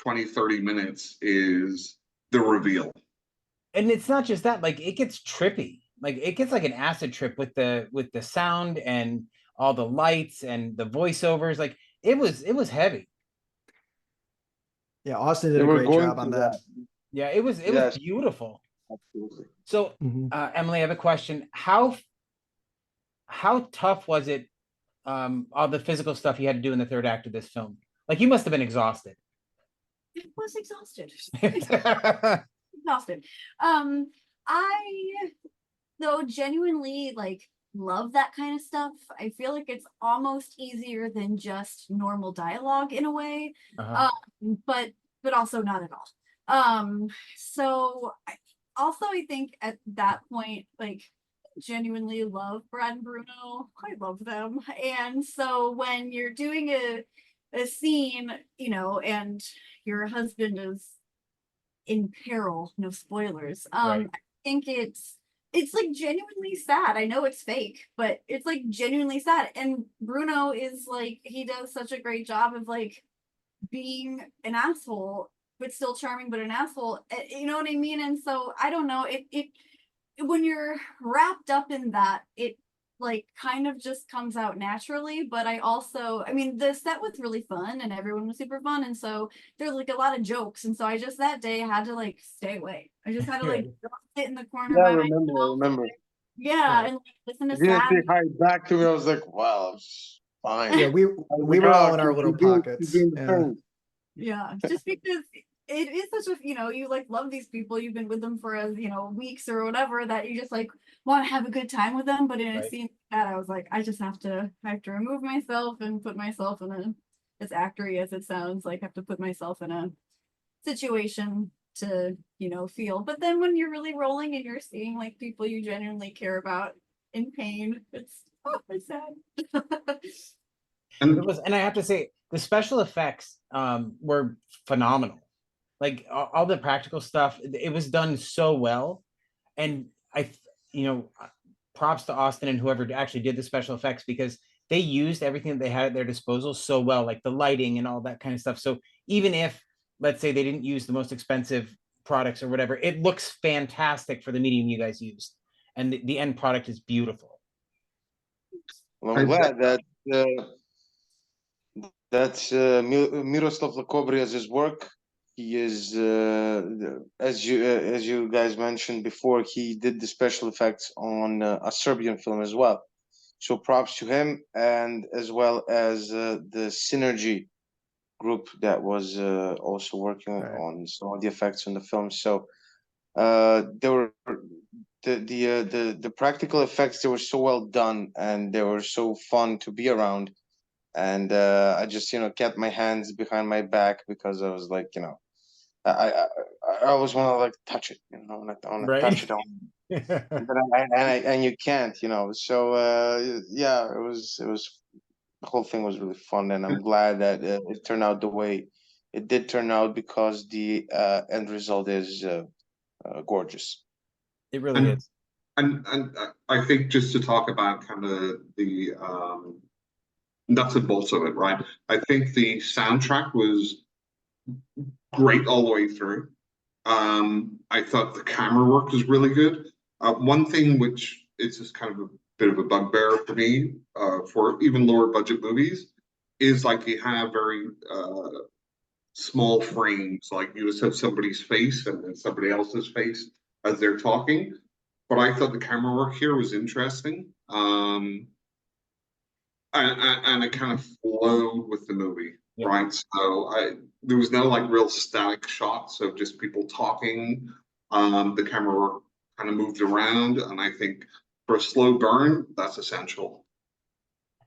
S3: 20-30 minutes is the reveal.
S2: And it's not just that, like it gets trippy. Like it gets like an acid trip with the sound and all the lights and the voiceovers. Like it was heavy.
S4: Yeah, Austin did
S6: They
S4: a
S6: were
S4: great
S6: going
S4: job on
S6: through
S4: that.
S2: Yeah, it was
S6: Yes.
S2: beautiful.
S6: Absolutely.
S2: So
S4: Mhm.
S2: Emily, I have a question. How tough was it, all the physical stuff you had to do in the third act of this film? Like you must have been exhausted.
S5: It was exhausted.
S2: Yeah,
S5: Exhausted. I though genuinely like love that kind of stuff. I feel like it's almost easier than just normal dialogue in a way.
S2: uh-huh.
S5: But also not at all. So I think at that point, like genuinely love Brad and Bruno. I love them. And so when you're doing a scene, you know, and your husband is in peril, no spoilers.
S2: Right.
S5: I think it's like genuinely sad. I know it's fake, but it's like genuinely sad. And Bruno is like, he does such a great job of like being an asshole, but still charming, but an asshole. You know what I mean? And so I don't know, it when you're wrapped up in that, it like kind of just comes out naturally. But I mean, the set was really fun and everyone was super fun. And so there's like a lot of jokes. And so I just that day had to like stay away. I just had to like go sit in the corner
S6: Yeah, I
S5: by
S6: remember. I
S5: myself.
S6: remember.
S5: Yeah, and like listen to
S6: He didn't say
S5: sad.
S6: hi back to me. I was like, wow, it's fine.
S4: Yeah, we
S6: I was
S4: we
S6: like,
S4: were
S6: "Oh,
S4: all in our
S6: keep
S4: little
S6: doing-
S4: pockets.
S6: keep doing the
S4: Yeah.
S6: thing."
S5: Yeah, just because it is such a, you know, you like love these people, you've been with them for you know, weeks or whatever, that you just like want to have a good time with them. But in a
S2: Right.
S5: scene like that, I was like, I have to remove myself and put myself in a, as actory as it sounds, like have to put myself in a situation to, you know, feel. But then when you're really rolling and you're seeing like people you genuinely care about in pain, it's sad.
S3: And
S2: It was, and I have to say, the special effects were phenomenal. Like all the practical stuff, it was done so well. And you know, props to Austin and whoever actually did the special effects, because they used everything that they had at their disposal so well, like the lighting and all that kind of stuff. So even if, let's say, they didn't use the most expensive products or whatever, it looks fantastic for the medium you guys used. and the end product is beautiful.
S6: Well, I'm glad that that's Miroslav Lakobria's work. He is, as you guys mentioned before, he did the special effects on a Serbian film as well. So props to him, and as well as the Synergy group that was also working
S4: Right.
S6: on some of the effects on the film. So there were the practical effects. They were so well done, and they were so fun to be around. And I just kept my hands behind my back because I was like, I I, I always want to like touch it, I want to
S2: Right.
S6: touch it on, and you can't, So yeah, it was the whole thing was really fun, and I'm glad that it turned out the way it did turn out, because the end result is gorgeous.
S2: It really is.
S3: And I think just to talk about kind of the nuts and bolts of it, right? I think the soundtrack was great all the way through. I thought the camera work was really good. One thing which is just kind of a bit of a bugbear for me, for even lower budget movies, is like you have very small frames, like you just have somebody's face and then somebody else's face as they're talking. But I thought the camera work here was interesting. And it kind of flowed with the movie,
S2: Yeah.
S3: right? So there was no like real static shots of just people talking. The camera work kind of moved around, and I think for a slow burn, that's essential.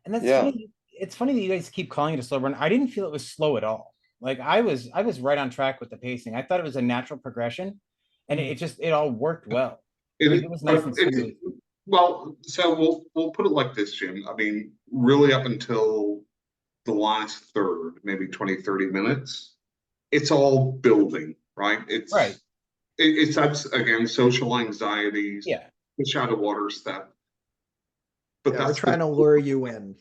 S2: And that's
S6: Yeah.
S2: funny. It's funny that you guys keep calling it a slow burn. I didn't feel it was slow at all. Like I was right on track with the pacing. I thought it was a natural progression, and it all worked well. Like, it was nice and smooth.
S3: Well, so we'll put it like this, Jim. I mean, really up until the last third, maybe 20, 30 minutes, it's all building, right?
S2: Right.
S3: It's that's again social anxieties,
S2: Yeah.
S3: fish out of water stuff. But
S4: Yeah, we're
S3: that's
S4: trying to lure you in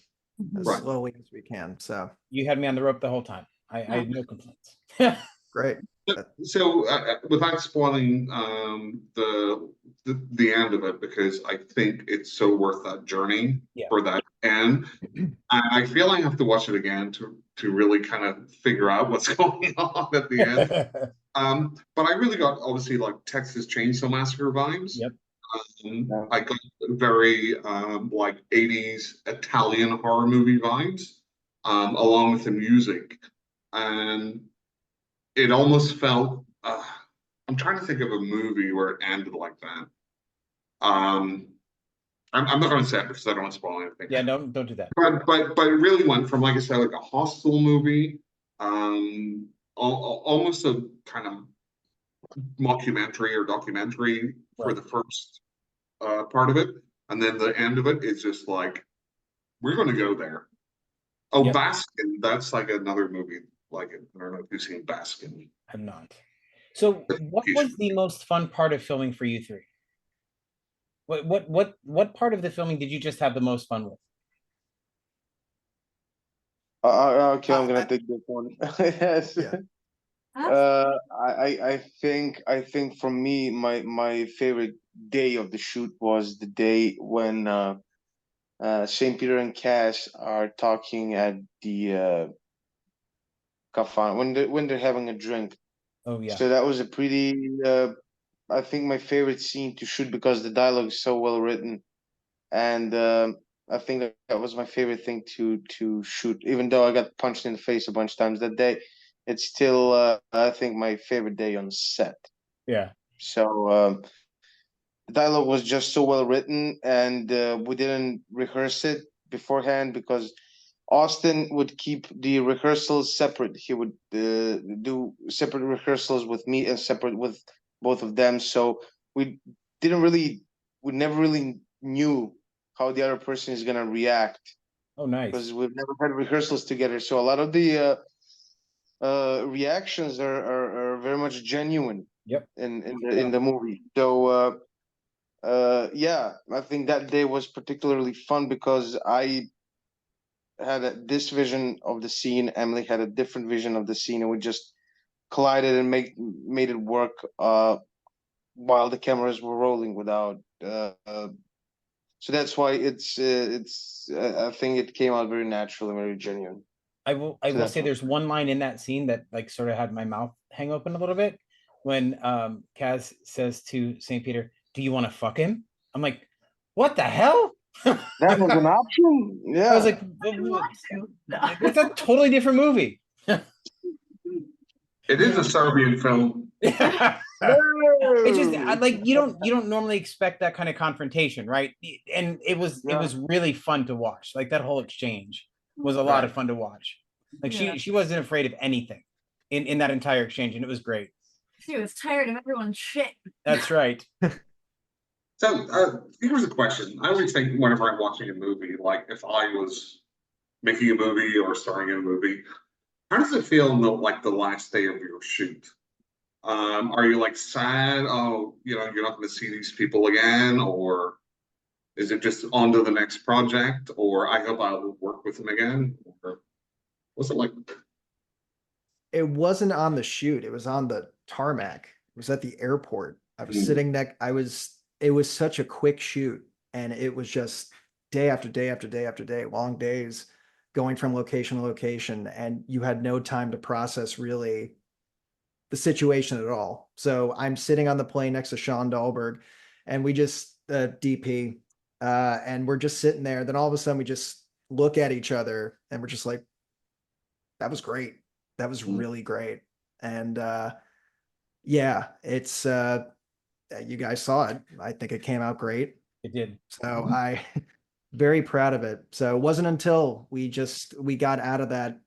S4: as
S3: Right.
S4: slowly as we can. So
S2: You had me on the rope the whole time. I had no complaints.
S4: great.
S3: So, without spoiling the end of it, because I think it's so worth that journey
S2: Yeah.
S3: for that end. I feel I have to watch it again to really kind of figure out what's going on at the end. But I really got obviously like Texas Chainsaw Massacre vibes.
S2: Yep.
S3: I got very like 80s Italian horror movie vibes, along with the music. And it almost felt I'm trying to think of a movie where it ended like that. I'm not going to say it because I don't want to spoil anything.
S2: Yeah, no, don't do that.
S3: But it really went from, like I said, like a hostile movie, almost a kind of mockumentary or documentary for
S2: Right.
S3: the first part of it, and then the end of it is just like we're going to go there. Oh,
S2: Yep.
S3: Baskin, that's like another movie. Like it. I don't know if you've seen Baskin.
S2: I'm not. So, what was the most fun part of filming for you three? What part of the filming did you just have the most fun with?
S6: Okay, I'm gonna take this one. Yes.
S4: Yeah.
S6: I think for me, my favorite day of the shoot was the day when Saint Peter and Cass are talking at the kafan when they're having a drink.
S2: Oh yeah.
S6: So that was a pretty I think my favorite scene to shoot, because the dialogue is so well written, and I think that was my favorite thing to shoot. Even though I got punched in the face a bunch of times that day, it's still I think my favorite day on set.
S2: Yeah.
S6: So the dialogue was just so well written, and we didn't rehearse it beforehand because Austin would keep the rehearsals separate. He would do separate rehearsals with me and separate with both of them. So we never really knew how the other person is gonna react,
S2: Oh, nice.
S6: because we've never had rehearsals together. So a lot of the reactions are very much genuine.
S2: Yep.
S6: In the movie. So yeah, I think that day was particularly fun because I had this vision of the scene, Emily had a different vision of the scene, and we just collided and made it work while the cameras were rolling without. So that's why I think it came out very natural and very genuine.
S2: I will
S6: So that's
S2: say
S6: all.
S2: there's one line in that scene that like sort of had my mouth hang open a little bit when Kaz says to St. Peter, "Do you want to fuck him?" I'm like, what the hell?
S6: That was an option. Yeah.
S2: I was like,
S5: I didn't want to. No.
S2: it's a totally different movie.
S3: It is a Serbian film.
S2: It's just like you don't normally expect that kind of confrontation, right? And it was really fun to watch. Like that whole exchange was a lot of fun to watch. Like she wasn't afraid of anything in that entire exchange, and it was great.
S5: She was tired of everyone's shit.
S2: That's right.
S3: So here's a question. I always think whenever I'm watching a movie, like if I was making a movie or starring in a movie, how does it feel in the last day of your shoot? Are you like sad? Oh, you're not going to see these people again, or is it just on to the next project? Or I hope I'll work with them again? Or what's it like?
S4: It wasn't on the shoot. It was on the tarmac. It was at the airport. I was sitting next. It was such a quick shoot, and it was just day after day after day after day, long days, going from location to location, and you had no time to process really the situation at all. So I'm sitting on the plane next to Sean Dahlberg, and we just DP, and we're just sitting there. Then all of a sudden we just look at each other, and we're just like, "That was great. That was really great." And yeah, it's you guys saw it. I think it came out great.
S2: It did.
S4: So I very proud of it. So it wasn't until we got out of that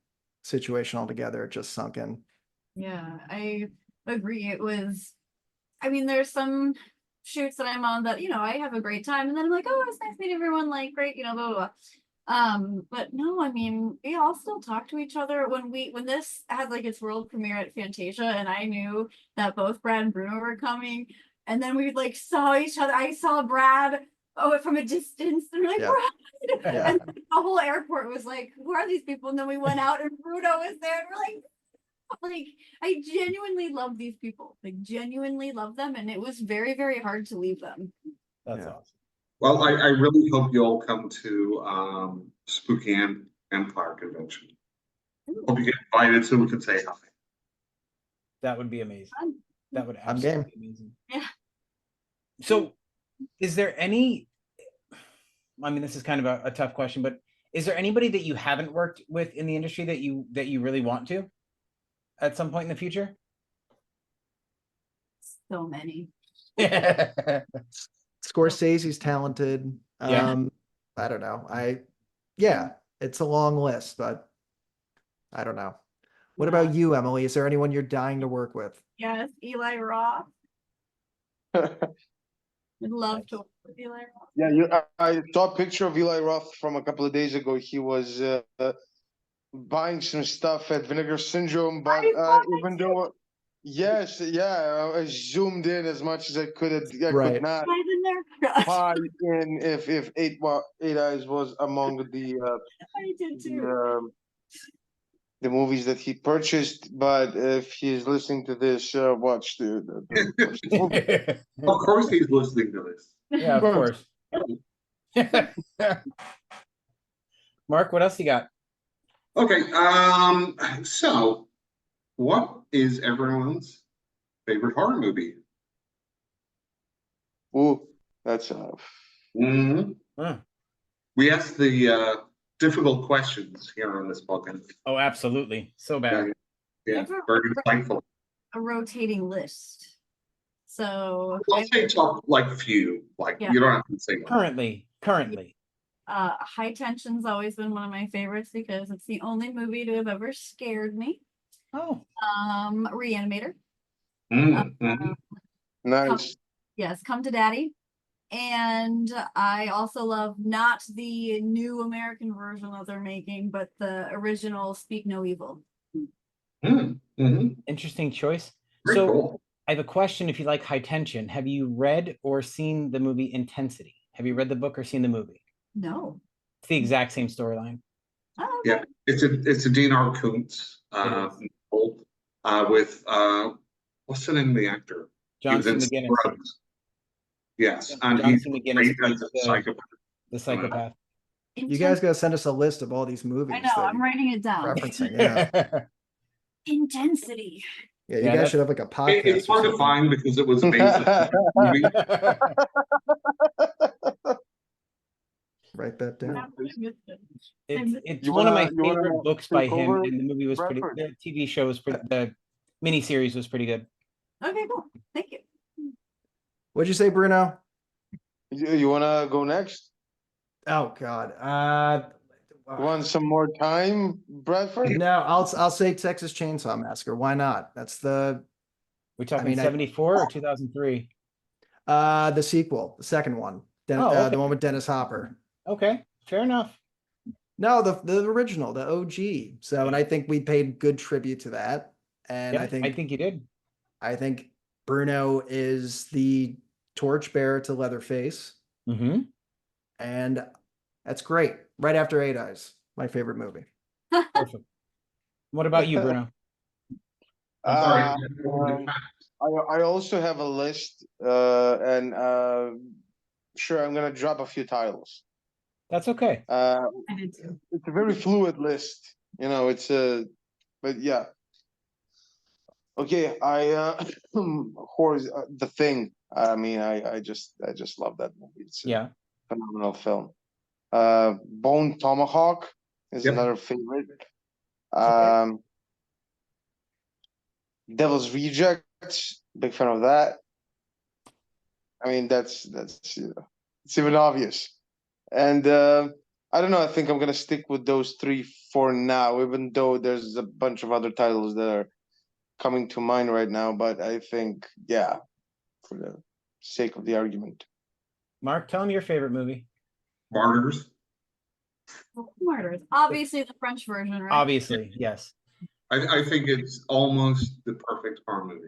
S4: situation altogether, it just sunk in.
S5: Yeah, I agree. It was, I mean, there's some shoots that I'm on that, I have a great time, and then I'm like, oh, it's nice meeting everyone, like, great, blah, blah, blah. But no, I mean, we all still talk to each other when this had like its world premiere at Fantasia, and I knew that both Brad and Bruno were coming, and then we like saw each other. I saw Brad from a distance, and we're like, Brad, and the whole airport was like, who are these people? And then we went out, and Bruno was there, and we're like, I genuinely love these people, like genuinely love them, and it was very, very hard to leave them.
S2: That's awesome.
S3: Well, I really hope you all come to Spooky Empire Convention. Hope you get invited so we can say hi.
S2: That would be amazing. That would
S4: I'm
S2: absolutely
S4: game.
S2: be amazing.
S5: Yeah.
S2: So is there any, I mean, this is kind of a tough question, but is there anybody that you haven't worked with in the industry that you really want to at some point in the future?
S5: So many.
S4: Scorsese's talented.
S2: Yeah.
S4: I don't know. It's a long list, but I don't know. What about you, Emily? Is there anyone you're dying to work with?
S5: Yes, Eli Roth. Would love to work with Eli Roth.
S6: Yeah, I saw a picture of Eli Roth from a couple of days ago. He was buying some stuff at Vinegar Syndrome, but even though, I zoomed in as much as I could. I could not buy in if Eight Eyes was among the
S5: I did too.
S6: The movies that he purchased. But if he's listening to this, watch the
S3: Of course he's listening to this.
S2: Yeah, of course. Mark, what else you got?
S3: Okay, so what is everyone's favorite horror movie?
S6: Ooh, that's
S3: We ask the difficult questions here on this podcast.
S2: Oh, absolutely. So bad.
S3: Yeah, very insightful.
S5: A rotating list. So
S3: I'll say top few. You don't have to say one.
S2: Currently.
S5: High Tension's always been one of my favorites because it's the only movie to have ever scared me.
S2: Oh.
S5: Reanimator.
S6: nice.
S5: Come to Daddy. And I also love not the new American version that they're making, but the original Speak No Evil.
S2: Interesting choice.
S3: Very cool.
S2: I have a question. If you like High Tension, have you read or seen the movie Intensity? Have you read the book or seen the movie?
S5: No.
S2: It's the exact same storyline.
S5: Oh, okay.
S3: Yeah, it's a Dean Koontz novel with what's the name of the actor? He was in
S2: Johnson McGinnis.
S3: Scrubs. Yes, and he's
S2: Johnson McGinnis
S3: great
S2: plays
S3: as a
S2: the-
S3: psychopath.
S2: The psychopath.
S4: You guys gotta send us a list of all these movies.
S5: I know,
S4: that
S5: I'm
S4: you're
S5: writing it down.
S4: referencing. Yeah,
S5: Intensity.
S4: yeah. You
S2: Yeah,
S4: guys
S2: that's-
S4: should have like a podcast.
S3: It's
S4: or
S3: hard to
S4: something.
S3: find because it was based on a movie.
S4: Write that down.
S2: It's
S6: You
S2: one of my
S6: wanna- you wanna
S2: favorite books by
S6: take
S2: him,
S6: over,
S2: and the movie was pretty.
S6: Bradford?
S2: The TV show was pretty. The miniseries was pretty good.
S5: Okay, cool. Thank you.
S4: What'd you say, Bruno?
S6: You wanna go next?
S4: Oh God.
S6: You want some more time, Bradford?
S4: No, I'll say Texas Chainsaw Massacre. Why not? That's the
S2: We talking
S4: mean, I-
S2: 74 or 2003?
S4: the sequel, the second one,
S2: Oh, okay.
S4: the one with Dennis Hopper.
S2: Okay, fair enough.
S4: No, the original, the OG. So, and I think we paid good tribute to that. And
S2: Yeah,
S4: I think
S2: you did.
S4: Bruno is the torchbearer to Leatherface,
S2: Mm-hmm.
S4: and that's great. Right after Eight Eyes, my favorite movie.
S2: Perfect. What about you, Bruno?
S3: I'm sorry.
S6: I also have a list, and sure, I'm gonna drop a few titles.
S2: That's okay.
S5: I did too.
S6: It's a very fluid list, you know. But yeah. Okay, horror, The Thing. I mean, I just love that movie. It's a
S2: Yeah.
S6: phenomenal film. Bone Tomahawk is
S3: Yep.
S6: another favorite. Devil's Rejects, big fan of that. I mean, that's it's even obvious. And I don't know. I think I'm gonna stick with those three for now, even though there's a bunch of other titles that are coming to mind right now. But I think, yeah, for the sake of the argument.
S2: Mark, tell him your favorite movie.
S3: Martyrs.
S5: Martyrs. Obviously the French version, right?
S2: Obviously, yes.
S3: I think it's almost the perfect horror movie.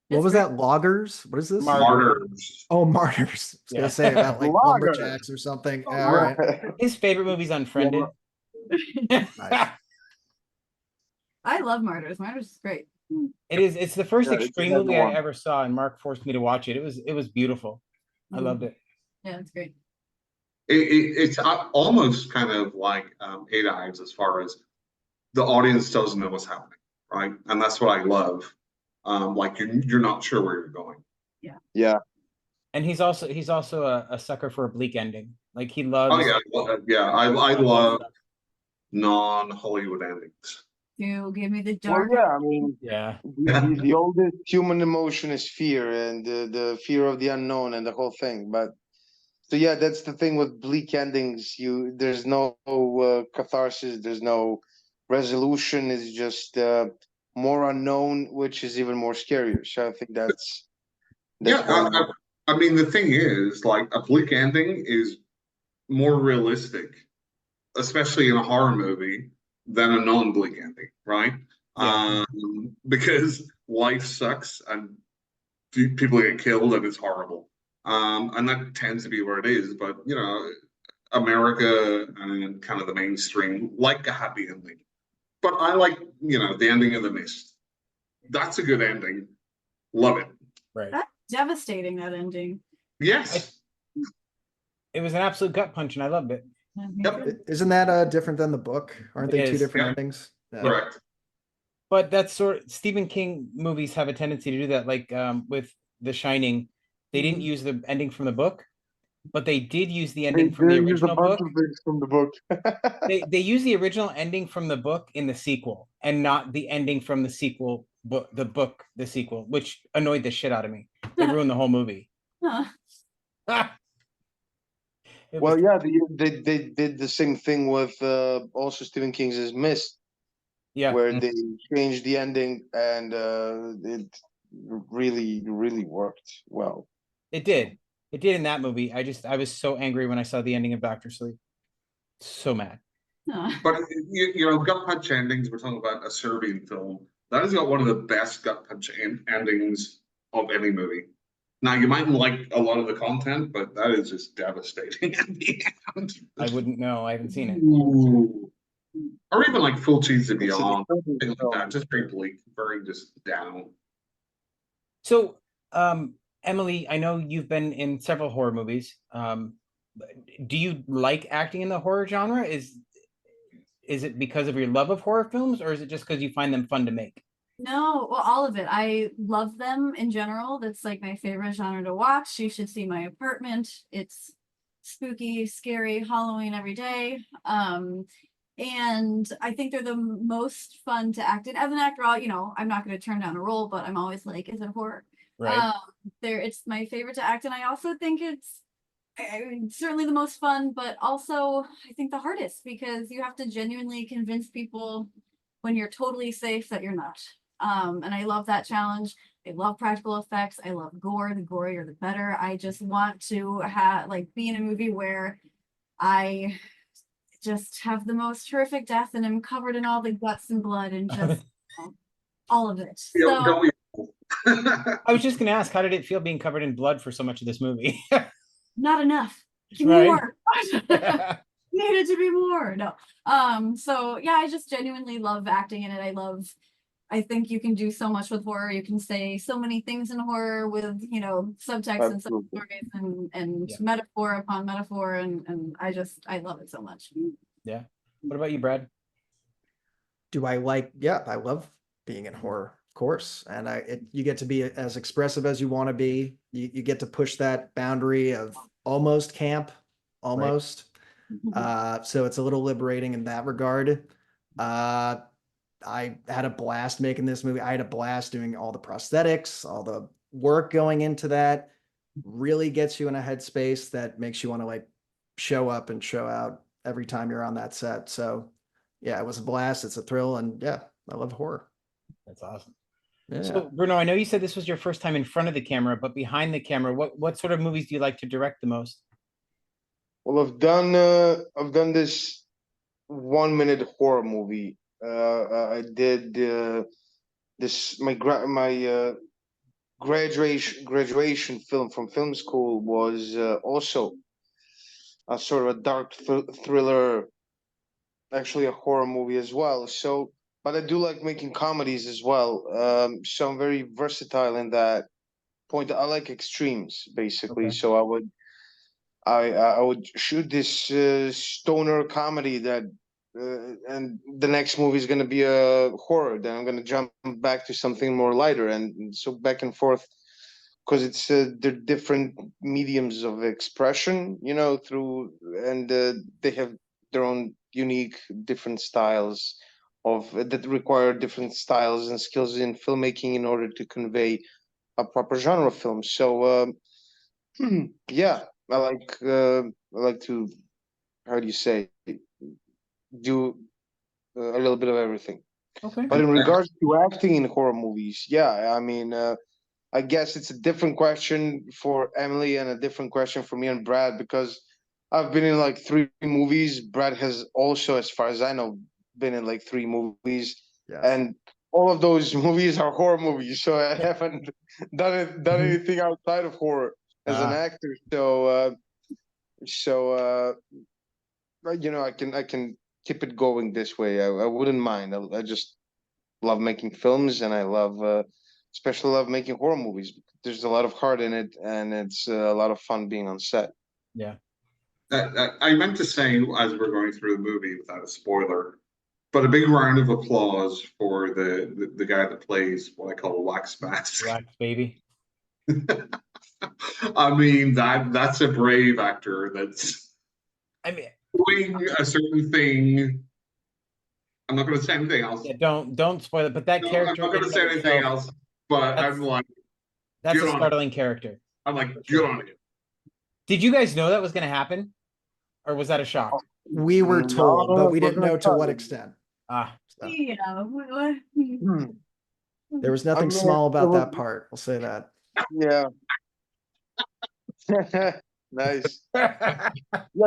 S4: What
S5: It's
S4: was
S5: great.
S4: that? Loggers? What is this?
S3: Martyrs.
S4: Oh, Martyrs. I was
S2: Yeah.
S4: gonna say about like
S6: Loggers.
S4: lumberjacks or something.
S5: Oh,
S4: All right.
S2: His favorite movie's Unfriended.
S4: Nice.
S5: I love Martyrs. Martyrs is great.
S2: It's the first
S6: Yeah, it's
S2: extreme
S6: another
S2: movie I
S6: one.
S2: ever saw, and Mark forced me to watch it. It was beautiful. I loved it.
S5: Yeah, it's great.
S3: It's almost kind of like Eight Eyes as far as the audience doesn't know what's happening, right? And that's what I love. Like you're not sure where you're going.
S6: Yeah.
S2: And he's also a sucker for a bleak ending. Like he loves.
S3: Oh yeah, yeah. I love non-Hollywood endings.
S5: To give me the
S6: Well,
S5: dark.
S6: yeah. I mean,
S2: Yeah.
S6: the oldest human emotion is fear, and the fear of the unknown and the whole thing. But so yeah, that's the thing with bleak endings. There's no catharsis. There's no resolution. It's just more unknown, which is even more scarier. So I think that's
S3: Yeah,
S6: why-
S3: I mean the thing is, like a bleak ending is more realistic, especially in a horror movie, than a non-bleak ending, right?
S2: Yeah.
S3: Because life sucks and people get killed and it's horrible. And that tends to be where it is. But you know, America and kind of the mainstream like a happy ending. But I like, you know, the ending of The Mist. That's a good ending. Love it.
S2: Right.
S5: That's devastating, that ending.
S3: Yes.
S2: It was an absolute gut punch, and I loved it.
S3: Yep.
S4: Isn't that different than the book? Aren't
S2: It
S4: they two
S2: is,
S4: different
S3: yeah.
S4: endings? Yeah.
S3: Correct.
S2: But that's Stephen King movies have a tendency to do that. Like with The Shining, they didn't use the ending from the book, but they did use the ending from the
S6: They use a
S2: original
S6: bunch
S2: book.
S6: of things from the book.
S2: They use the original ending from the book in the sequel, and not the ending from the sequel book, the sequel, which annoyed the shit out of me. It ruined the whole movie.
S5: Huh.
S2: It
S6: Well,
S2: was-
S6: yeah, they did the same thing with also Stephen King's Mist,
S2: yeah.
S6: where they changed the ending, and it really worked well.
S2: It did. It did in that movie. I was so angry when I saw the ending of Doctor Sleep. So mad.
S5: Huh.
S3: But you know, gut punch endings. We're talking about a Serbian film that has got one of the best gut punch endings of any movie. Now you might like a lot of the content, but that is just devastating at the end.
S2: I wouldn't know. I haven't seen it.
S3: Ooh. Or even like Full Cheese and
S6: It's a
S3: Beyond,
S6: disturbing
S3: things like
S6: film.
S3: that. Just very bleak, very just down.
S2: So Emily, I know you've been in several horror movies. Do you like acting in the horror genre? Is it because of your love of horror films, or is it just because you find them fun to make?
S5: No, well, all of it. I love them in general. That's like my favorite genre to watch. You should see my apartment. It's spooky, scary, Halloween every day. And I think they're the most fun to act in. As an actor, I'm not going to turn down a role, but I'm always like, is it horror?
S2: Right.
S5: It's my favorite to act in. I also think it's certainly the most fun, but also I think the hardest because you have to genuinely convince people when you're totally safe that you're not. And I love that challenge. I love practical effects. I love gore. The gorier, the better. I just want to be in a movie where I just have the most horrific death and am covered in all the guts and blood and just all of it. So
S3: Don't we?
S2: I was just going to ask, how did it feel being covered in blood for so much of this movie?
S5: not enough. Give
S2: Right.
S5: me more. Needed to be more. No. So yeah, I just genuinely love acting in it. I think you can do so much with horror. You can say so many things in horror with, subtext and
S6: Absolutely.
S5: substories and
S2: Yeah.
S5: metaphor upon metaphor. And I love it so much.
S2: Yeah. What about you, Brad?
S4: Do I like? Yeah, I love being in horror, of course. And you get to be as expressive as you want to be. You get to push that boundary of almost camp, almost. So it's a little liberating in that regard. I had a blast making this movie. I had a blast doing all the prosthetics, all the work going into that. Really gets you in a headspace that makes you want to like show up and show out every time you're on that set. So yeah, it was a blast. It's a thrill, and yeah, I love horror.
S2: That's awesome.
S4: Yeah.
S2: So, Bruno, I know you said this was your first time in front of the camera, but behind the camera, what sort of movies do you like to direct the most?
S6: Well, I've done this 1 minute horror movie. I did this my graduation film from film school was also a sort of a dark thriller, actually a horror movie as well. So, but I do like making comedies as well. So I'm very versatile in that point. I like extremes basically.
S2: Okay.
S6: So I would shoot this stoner comedy that, and the next movie is going to be a horror. Then I'm going to jump back to something more lighter, and so back and forth, because they're different mediums of expression, through, and they have their own unique, different styles that require different styles and skills in filmmaking in order to convey a proper genre film. So yeah, I like to, how do you say, do a little bit of everything.
S2: Okay.
S6: But in regards to acting in horror movies, yeah, I mean, I guess it's a different question for Emily and a different question for me and Brad, because I've been in like 3 movies. Brad has also, as far as I know, been in like 3 movies,
S4: Yes.
S6: and all of those movies are horror movies. So I haven't done anything outside of horror as an actor. So I can keep it going this way. I wouldn't mind. I just love making films, and I especially love making horror movies. There's a lot of heart in it, and it's a lot of fun being on set.
S2: Yeah.
S3: I meant to say as we're going through the movie without a spoiler, but a big round of applause for the guy that plays what I call a wax mask.
S2: Wax baby.
S3: I mean that's a brave actor that's
S2: I mean,
S3: doing a certain thing. I'm not going to say anything else.
S2: yeah, don't spoil it. But that
S3: No, I'm
S2: character,
S3: not going to
S2: in
S3: say
S2: and of
S3: anything
S2: itself,
S3: else. But
S2: that's-
S3: I'm like,
S2: that's
S3: get
S2: a
S3: on it.
S2: startling character.
S3: I'm like,
S2: For
S3: get
S2: sure.
S3: on it.
S2: Did you guys know that was going to happen, or was that a shock?
S4: We were told,
S6: No,
S4: but we
S6: it
S4: didn't know
S6: wasn't
S4: to
S6: a
S4: what
S6: shock.
S4: extent.
S2: Ah,
S4: So
S5: Yeah.
S4: there was nothing
S6: I mean,
S4: small
S6: it
S4: about
S6: was-
S4: that part. We'll say that.
S6: Yeah. Nice. Yeah,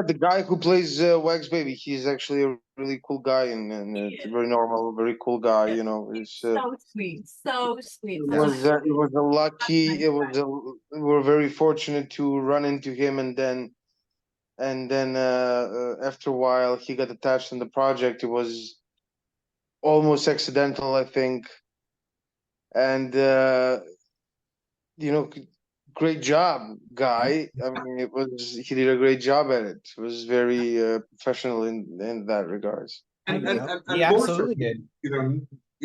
S6: the guy who plays Wax Baby, he's actually a really cool guy, and it's very normal, very cool guy. It's
S5: So sweet. So sweet.
S6: it was a lucky. We're very fortunate to run into him, and then after a while he got attached in the project. It was almost accidental, I think, and great job, guy. I mean, he did a great job at it. It was very professional in that regards.
S3: And
S2: He
S3: and more so,
S2: absolutely did.
S3: you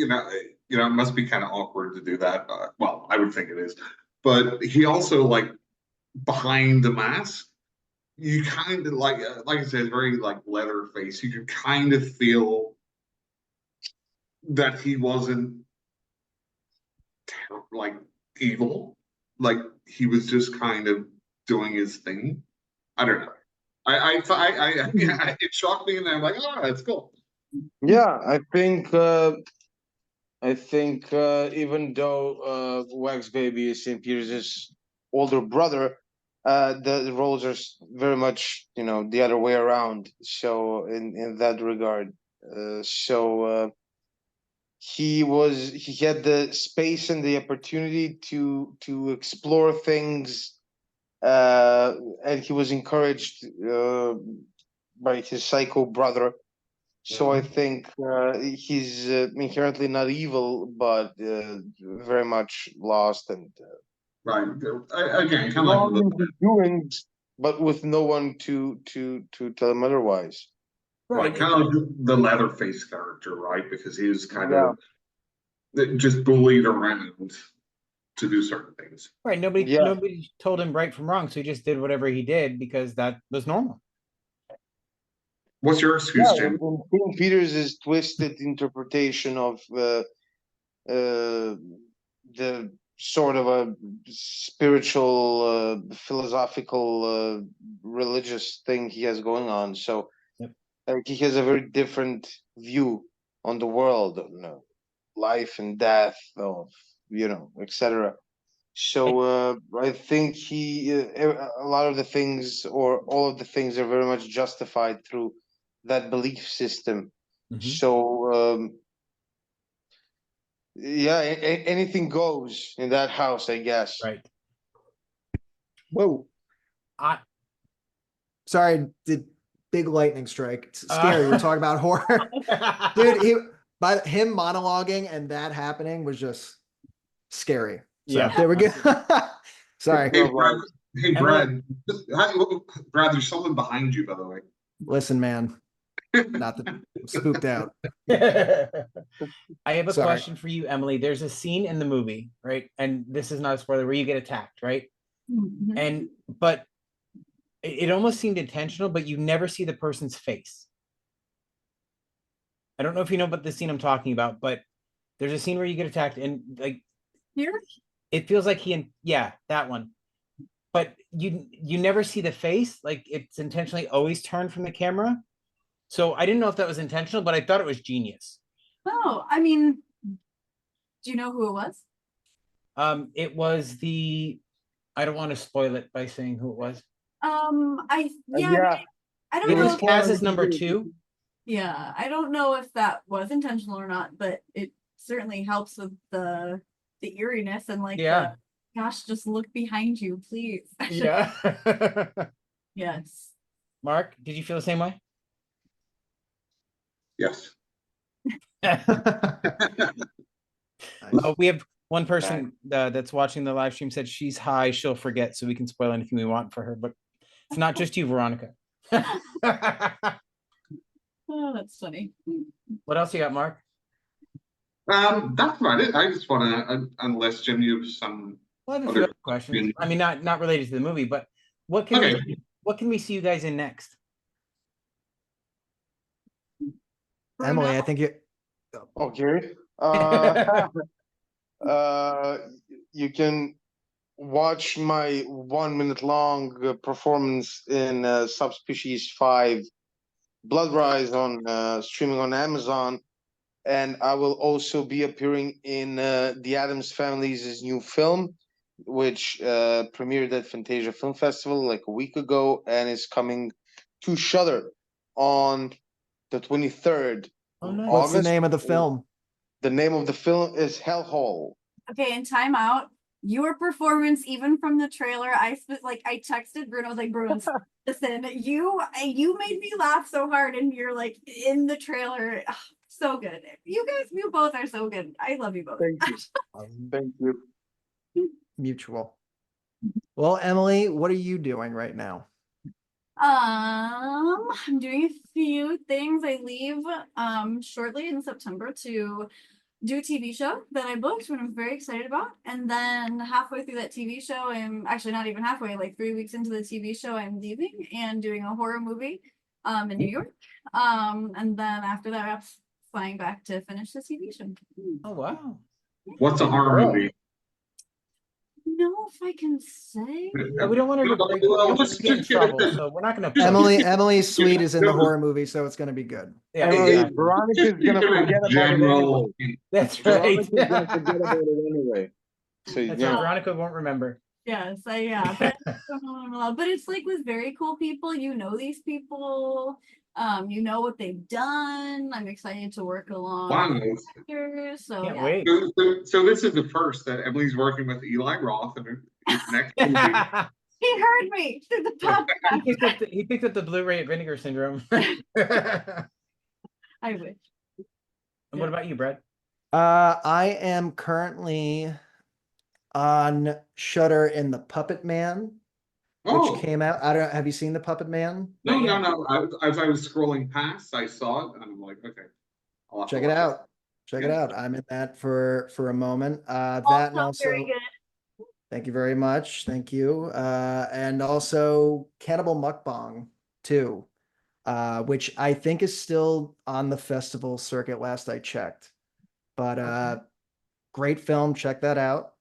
S3: know, it must be kind of awkward to do that. Well, I would think it is, but he also like behind the mask, you kind of like I said, very like leather face. You could kind of feel that he wasn't like evil, like he was just kind of doing his thing. I don't know. Yeah, it shocked me, and I'm like, oh, that's cool.
S6: Yeah, I think even though Wax Baby is St. Peter's older brother, the roles are very much, the other way around. So in that regard, he had the space and the opportunity to explore things, and he was encouraged by his psycho brother. So I think he's inherently not evil, but very much lost and
S3: Right. Again, kind of
S6: wrong
S3: like
S6: in his doings, but with no one to tell him otherwise.
S3: right, kind of like the Leatherface character, right? Because he was kind
S6: Yeah.
S3: of just bullied around to do certain things.
S2: Right.
S6: Yeah.
S2: Nobody told him right from wrong, so he just did whatever he did because that was normal.
S3: What's your excuse,
S6: Yeah,
S3: Jim?
S6: and St. Peter's twisted interpretation of the sort of a spiritual, philosophical, religious thing he has going on. So
S2: Yep.
S6: he has a very different view on the world, life and death, of etc. So I think a lot of the things, or all of the things, are very much justified through that belief system.
S2: Mhm.
S6: So yeah, anything goes in that house, I guess.
S2: Right.
S4: Whoa.
S2: I
S4: Sorry, did big lightning strike. It's scary. We're talking about horror. Dude, him monologuing and that happening was just scary. So
S2: Yeah.
S4: there we go. Sorry.
S3: Hey, Brad. Hey,
S2: Emily-
S3: Brad. Brad, there's someone behind you, by the way.
S4: Listen, man. Not that I'm spooked out.
S2: I have a
S4: Sorry.
S2: question for you, Emily. There's a scene in the movie, right? And this is not a spoiler, where you get attacked, right?
S5: Mhm.
S2: But it almost seemed intentional, but you never see the person's face. I don't know if you know about the scene I'm talking about, but there's a scene where you get attacked and like
S5: Here?
S2: it feels like yeah, that one. But you never see the face, like it's intentionally always turned from the camera. So I didn't know if that was intentional, but I thought it was genius.
S5: Oh, I mean, do you know who it was?
S2: It was I don't want to spoil it by saying who it was.
S6: Yeah.
S5: I don't
S2: It
S5: know.
S2: was
S5: If,
S2: Kaz's number 2.
S5: yeah, I don't know if that was intentional or not, but it certainly helps with the eeriness and like
S2: Yeah.
S5: gosh, just look behind you, please.
S2: Yeah.
S5: Yes.
S2: Mark, did you feel the same way?
S3: Yes.
S2: Oh, we have one person that's watching the live stream said she's high, she'll forget, so we can spoil anything we want for her, but it's not just you, Veronica.
S5: Oh, that's funny.
S2: What else you got, Mark?
S3: That's about it. I just want to, unless Jim, you have some.
S2: Well, I have a few other questions. I mean, not related to the movie, but what can we see you guys in next?
S4: Emily, I think you.
S6: Okay. You can watch my 1 minute long performance in Subspecies 5 Blood Rise on streaming on Amazon, and I will also be appearing in the Addams Family's new film, which premiered at Fantasia Film Festival like a week ago, and is coming to Shudder on the 23rd.
S2: Oh, nice.
S4: What's the
S6: August.
S4: name of the film?
S6: The name of the film is Hellhole.
S5: Okay, and time out. Your performance, even from the trailer, I texted Bruno, I was like, Bruno, listen, you made me laugh so hard, and you're like in the trailer, so good. You both are so good. I love you both.
S6: Thank you. Thank you.
S4: mutual. Well, Emily, what are you doing right now?
S5: I'm doing a few things. I leave shortly in September to do a TV show that I booked, what I'm very excited about. And then halfway through that TV show, I'm actually not even halfway, like 3 weeks into the TV show, I'm leaving and doing a horror movie in New York. And then after that, I'm flying back to finish the TV show.
S2: Oh wow.
S3: What's a horror movie?
S5: Know if I can say.
S2: Well, we don't want her to break. We don't want her to get in trouble, so we're not going to.
S4: Emily's Sweet is in the horror movie, so it's going to be good.
S2: Yeah,
S6: Emily,
S2: exactly.
S6: Veronica's gonna forget about it
S3: General.
S6: anyway.
S2: That's right.
S6: Veronica's gonna forget about it anyway. So
S2: That's
S6: yeah.
S2: right. Veronica won't remember.
S5: Yes, but but it's like with very cool people. You know these people. You know what they've done. I'm excited to work along.
S3: Wow.
S5: with actors, so
S2: Can't
S5: yeah.
S2: wait.
S3: So this is the first that Emily's working with Eli Roth and his next movie.
S5: He heard me through the podcast.
S2: he picked up the Blu-ray at Vinegar Syndrome.
S5: I wish.
S2: And what about you, Brett?
S4: I am currently on Shudder in The Puppet Man,
S3: Oh,
S4: which came out. I don't. Have you seen The Puppet Man?
S3: no. As I was scrolling past, I saw it, and I'm like, okay, I'll have to
S4: Check it
S3: watch
S4: out. Check it
S3: Yeah.
S4: out. I'm in that for a moment. That and also.
S5: Very good.
S4: Thank you very much. Thank you. And also Cannibal Mukbang too, which I think is still on the festival circuit last I checked. But great film. Check that out.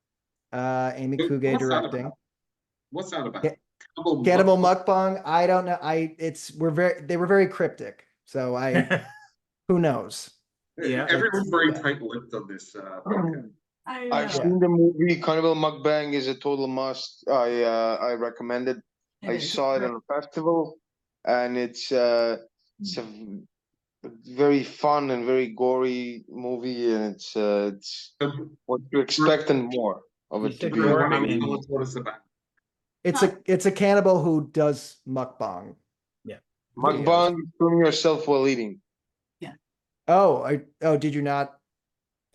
S4: Amy
S3: What's
S4: Kuge
S3: that
S4: directing.
S3: about? What's that about?
S4: Yeah.
S3: Cannibal
S4: Cannibal
S3: Mukbang?
S4: Mukbang. I don't know. They were very cryptic. So who knows?
S2: Yeah.
S3: Everyone's very tight-lipped on this podcast.
S6: I've seen the movie Cannibal Mukbang is a total must. I recommend it. I saw it on a festival, and it's a very fun and very gory movie, and it's what you expect and more of
S2: You
S6: it to
S2: said
S6: be.
S2: gory,
S6: I
S3: Tell
S6: mean,
S3: us what it's about.
S4: It's a cannibal who does mukbang.
S6: mukbang, filming yourself while eating.
S4: Did you not?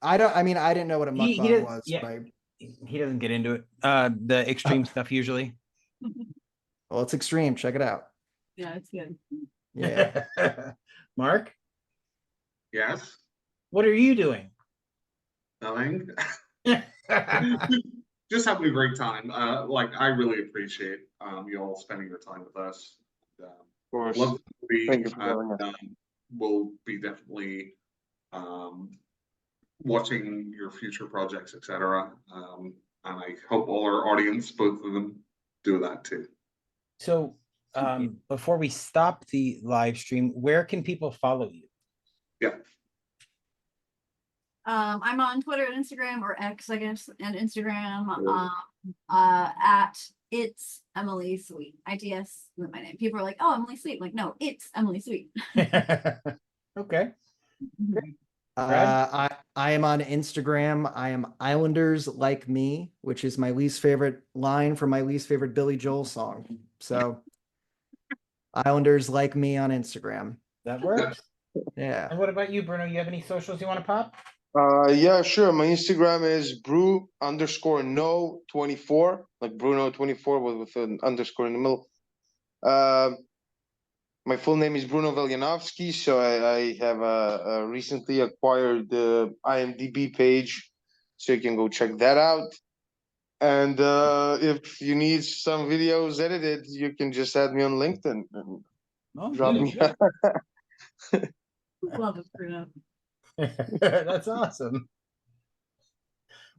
S4: I didn't know what a
S2: He
S4: mukbang
S2: does-
S4: was.
S2: yeah.
S4: But
S2: He doesn't get into it. The extreme stuff usually.
S4: well, it's extreme. Check it out.
S5: Yeah, it's good.
S4: Yeah.
S2: Mark,
S3: Yes,
S2: what are you doing?
S3: nothing. Just having a great time. I really appreciate you all spending your time with us.
S6: Of course.
S3: Love the movie.
S6: Thank you for having us.
S3: We'll be definitely watching your future projects, etc. And I hope all our audience, both of them, do that too.
S2: So before we stop the live stream, where can people follow you?
S3: Yeah.
S5: I'm on Twitter and Instagram, or X, I guess, and Instagram. At It's Emily Sweet. ITS is my name. People are like, "Oh, Emily Sweet." I'm like, no, it's Emily Sweet.
S2: Okay.
S4: I am on Instagram. I am Islanders Like Me, which is my least favorite line from my least favorite Billy Joel song. So Islanders Like Me on Instagram.
S2: That works.
S4: Yeah.
S2: And what about you, Bruno? You have any socials you want to pop?
S6: Yeah, sure. My Instagram is brew_no24, like Bruno24 with an underscore in the middle. My full name is Bruno Veljanovski, so I have recently acquired the IMDb page, so you can go check that out. And if you need some videos edited, you can just add me on LinkedIn and drop me.
S5: Love it, Bruno.
S2: That's awesome.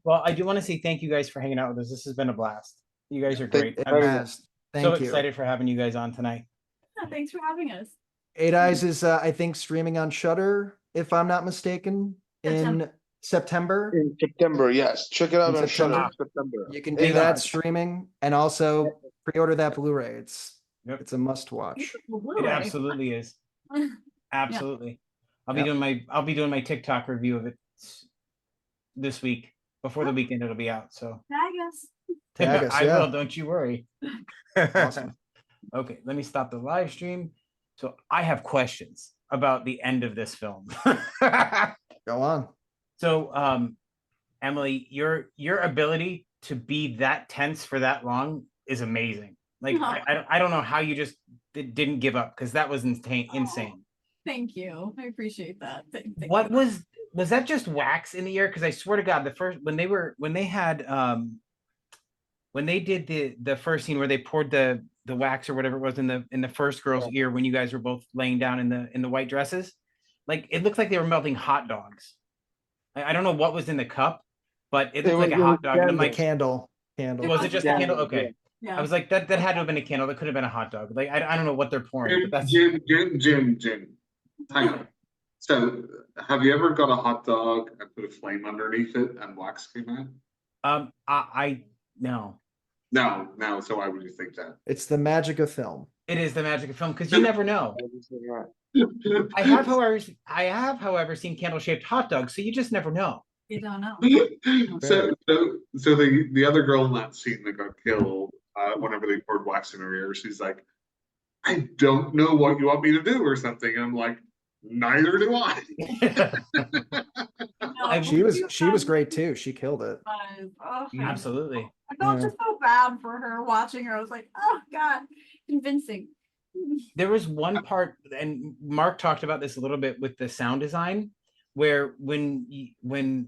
S2: Well, I do want to say thank you guys for hanging out with us. This has been a blast. You guys are great.
S4: It
S2: I'm
S4: has. Thank
S2: so
S4: you.
S2: excited for having you guys on tonight.
S5: Yeah, thanks for having us.
S4: Eight Eyes is, I think, streaming on Shudder, if I'm not mistaken, in September.
S6: In September, yes. Check it out
S4: In
S6: on Shudder
S4: September.
S6: in September.
S4: You can do that streaming and also pre-order that Blu-ray. It's a must-watch.
S2: It absolutely is. Absolutely. I'll be doing my TikTok review of it this week. Before the weekend it'll be out. So
S5: Tag us.
S2: I will, don't you worry.
S4: Awesome.
S2: Okay, let me stop the live stream. So I have questions about the end of this film.
S4: Go on.
S2: So Emily, your ability to be that tense for that long is amazing. Like
S5: Aw.
S2: I don't know how you just didn't give up, because that was insane.
S5: Thank you. I appreciate that.
S2: What was that just wax in the ear? Because I swear to God, the first when they did the first scene where they poured the wax or whatever it was in the first girl's ear, when you guys were both laying down in the white dresses, like it looked like they were melting hot dogs. I don't know what was in the cup, but it looked like a hot dog. And I'm
S4: The
S2: like,
S4: candle.
S2: was it just a candle? Okay.
S5: Yeah.
S2: I was like, that had to have been a candle. That could have been a hot dog. Like I don't know what they're pouring, but that's
S3: Jim. Hang on. So, have you ever got a hot dog and put a flame underneath it and wax came out?
S2: I no.
S3: No. So why would you think that?
S4: It's the magic of film.
S2: It is the magic of film, because you never know. I have, however, seen candle-shaped hot dogs, so you just never know.
S5: You don't know.
S3: So the other girl in that scene that got killed, whenever they poured wax in her ear, she's like, I don't know what you want me to do or something. And I'm like, neither do I.
S5: No,
S4: She was great too. She killed it.
S5: Oh,
S2: Absolutely.
S5: I felt
S4: Yeah.
S5: just so bad for her watching her. I was like, oh God, convincing.
S2: There was one part, and Mark talked about this a little bit with the sound design, where when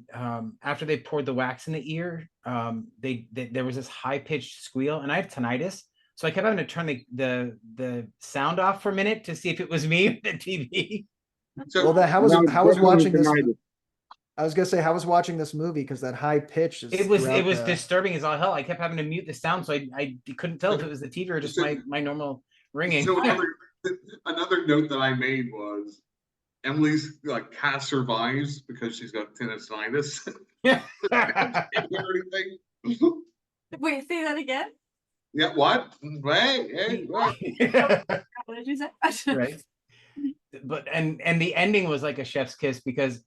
S2: after they poured the wax in the ear, there was this high-pitched squeal, and I have tinnitus, so I kept having to turn the sound off for a minute to see if it was me with the TV.
S3: So,
S4: Well, how was watching this? I was gonna say, how was watching this movie, because that high pitch is
S2: It was
S4: throughout the-
S2: disturbing as all hell. I kept having to mute the sound, so I couldn't tell if it was the TV or just my normal ringing.
S3: so another note that I made was Emily's like cast survives because she's got tinnitus.
S2: Yeah.
S3: Everything.
S5: Wait, say that again.
S3: Yeah, what? Wait, what?
S5: What did you say?
S2: Right. But and the ending was like a chef's kiss, because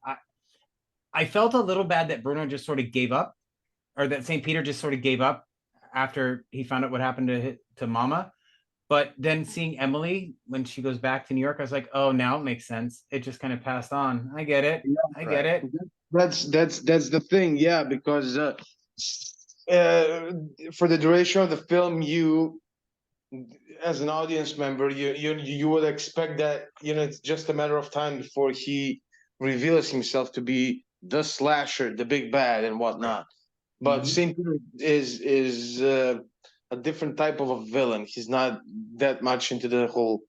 S2: I felt a little bad that Bruno just sort of gave up, or that St. Peter just sort of gave up after he found out what happened to Mama. But then seeing Emily when she goes back to New York, I was like, oh, now it makes sense. It just kind of passed on. I get it. I get it.
S6: That's the thing, yeah, because for the duration of the film, you, as an audience member, you would expect that, it's just a matter of time before he reveals himself to be the slasher, the big bad, and whatnot. But Saint Peter is a different type of a villain. He's not that much into the whole.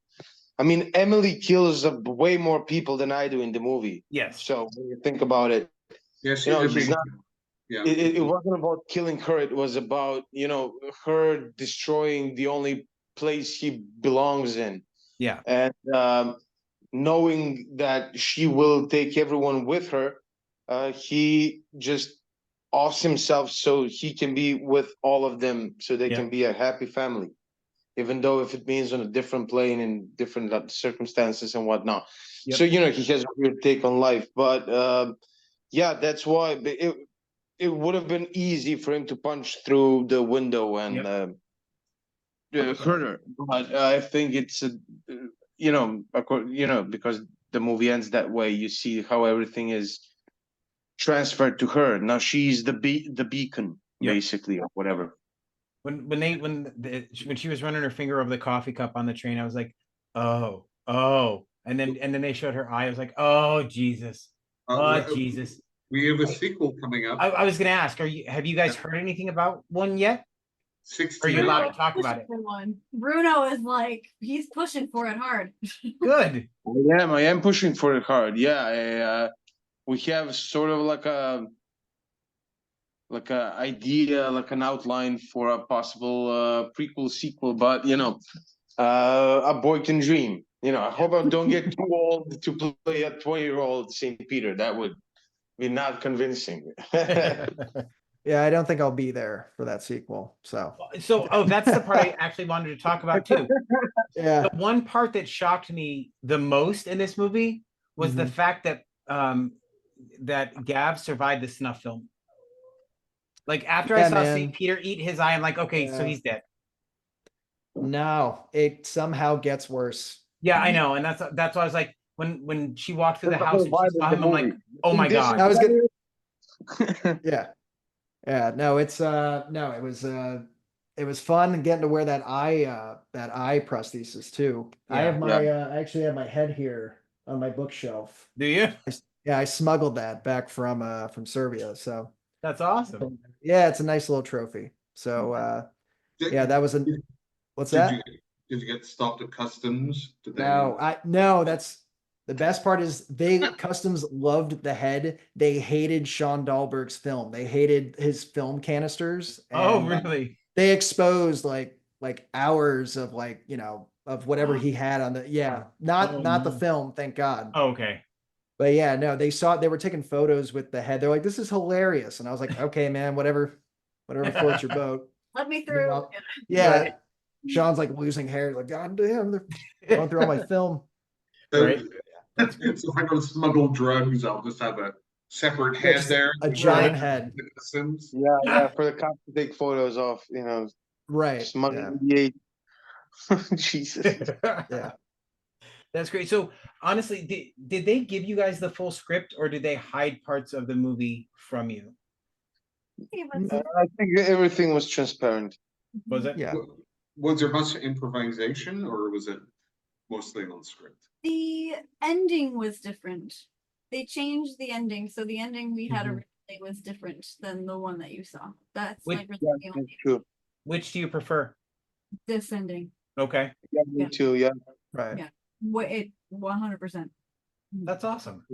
S6: I mean, Emily kills way more people than I do in the movie.
S2: Yes.
S6: So when you think about it,
S3: Yes,
S6: he's not.
S3: Yeah.
S6: It wasn't about killing her. It was about her destroying the only place he belongs in.
S2: Yeah.
S6: And knowing that she will take everyone with her, he just offs himself so he can be with all of them, so they can be a happy family, even though if it means on a different plane in different circumstances and whatnot.
S2: Yep.
S6: So he has a weird take on life, but yeah, that's why it would have been easy for him to punch through the window and hurt her. But I think it's because the movie ends that way. You see how everything is transferred to her. Now she's the beacon, basically, or whatever.
S2: When she was running her finger over the coffee cup on the train, I was like, oh, and then they showed her eye. I was like, oh Jesus, Jesus.
S3: We have a sequel coming up.
S2: I was gonna ask, have you guys heard anything about one yet?
S3: 16.
S2: Are you allowed to talk about it?
S5: Bruno is like, he's pushing for it hard.
S2: Good.
S6: I am pushing for it hard. Yeah, we have sort of like a idea, like an outline for a possible prequel sequel, but a boy can dream. I hope I don't get too old to play a 20-year-old St. Peter. That would be not convincing.
S4: Yeah, I don't think I'll be there for that sequel. So
S2: that's the part I actually wanted to talk about too.
S4: yeah,
S2: The one part that shocked me the most in this movie was the fact that that Gav survived the snuff film. Like after I saw St. Peter eat his eye, I'm like, okay, so he's dead.
S4: No, it somehow gets worse.
S2: Yeah, I know, and that's why I was like, when she walked through the house and she saw him, I'm like, oh my God.
S4: I was good. Yeah. Yeah, no, it's no, it was fun getting to wear that eye prosthesis too. I have
S2: Yeah.
S6: Yeah.
S4: my I actually have my head here on my bookshelf.
S2: Do you?
S4: Yeah, I smuggled that back from Serbia. So
S2: That's awesome.
S4: yeah, it's a nice little trophy. So yeah, that was a
S3: Did
S4: what's
S3: did you
S4: that?
S3: did you get stopped at customs? Did they?
S4: No, that's the best part is they customs loved the head. They hated Sean Dahlberg's film. They hated his film canisters
S2: Oh,
S4: and
S2: really?
S4: they exposed like hours of like, you know, of whatever he had on the yeah,
S2: Oh,
S4: not the
S2: no.
S4: film, thank God.
S2: Oh, okay.
S4: But yeah, no, they were taking photos with the head. They're like, this is hilarious. And I was like, okay, man, whatever floats your boat.
S5: Let me through.
S4: Meanwhile,
S5: Yeah.
S4: yeah.
S2: Right.
S4: Sean's like losing hair, like, God damn, they're going through all my film.
S2: Right. That's
S3: So if I go to smuggle drugs, I'll just have a separate head
S4: Just
S3: there.
S4: a giant head.
S3: The customs.
S6: Yeah, for the cops to take photos of, you know,
S4: Right.
S6: smuggling
S4: Yeah.
S6: 88. Jesus.
S4: Yeah.
S2: That's great. So honestly, did they give you guys the full script or did they hide parts of the movie from you?
S5: Hey, what's
S6: I think everything was transparent.
S2: Was it?
S4: Yeah.
S3: Was there much improvisation or was it mostly on script?
S5: The ending was different. They changed the ending, so the ending we had
S2: Mhm.
S5: originally was different than the one that you saw. That's
S2: Which-
S5: like really
S6: Yeah,
S5: the
S6: that's
S5: only
S6: true.
S2: Which do you prefer?
S5: this ending.
S2: Okay.
S6: Yeah, me
S5: Yeah.
S6: too. Yeah.
S4: Right.
S5: Yeah. What it 100%.
S2: That's awesome.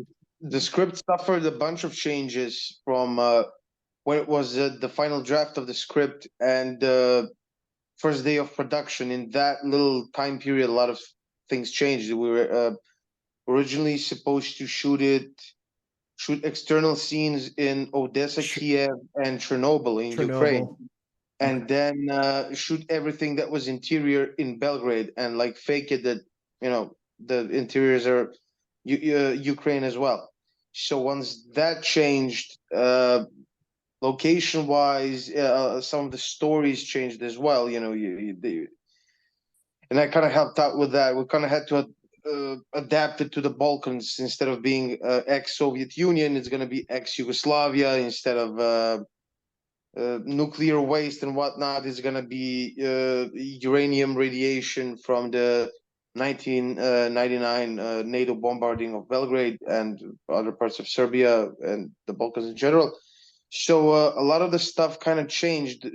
S6: The script suffered a bunch of changes from when it was the final draft of the script and first day of production. In that little time period, a lot of things changed. We were originally supposed to shoot external scenes in Odessa,
S4: Ch-
S6: Kiev, and Chernobyl in Ukraine,
S4: Chernobyl.
S6: and then shoot everything that was interior in Belgrade and like fake it that you know the interiors are Ukraine as well. So once that changed, location wise, some of the stories changed as well. You know, and I kind of helped out with that. We kind of had to adapt it to the Balkans. Instead of being ex-Soviet Union, it's going to be ex-Yugoslavia. Instead of nuclear waste and whatnot, it's going to be uranium radiation from the 1999 NATO bombarding of Belgrade and other parts of Serbia and the Balkans in general. So a lot of the stuff kind of changed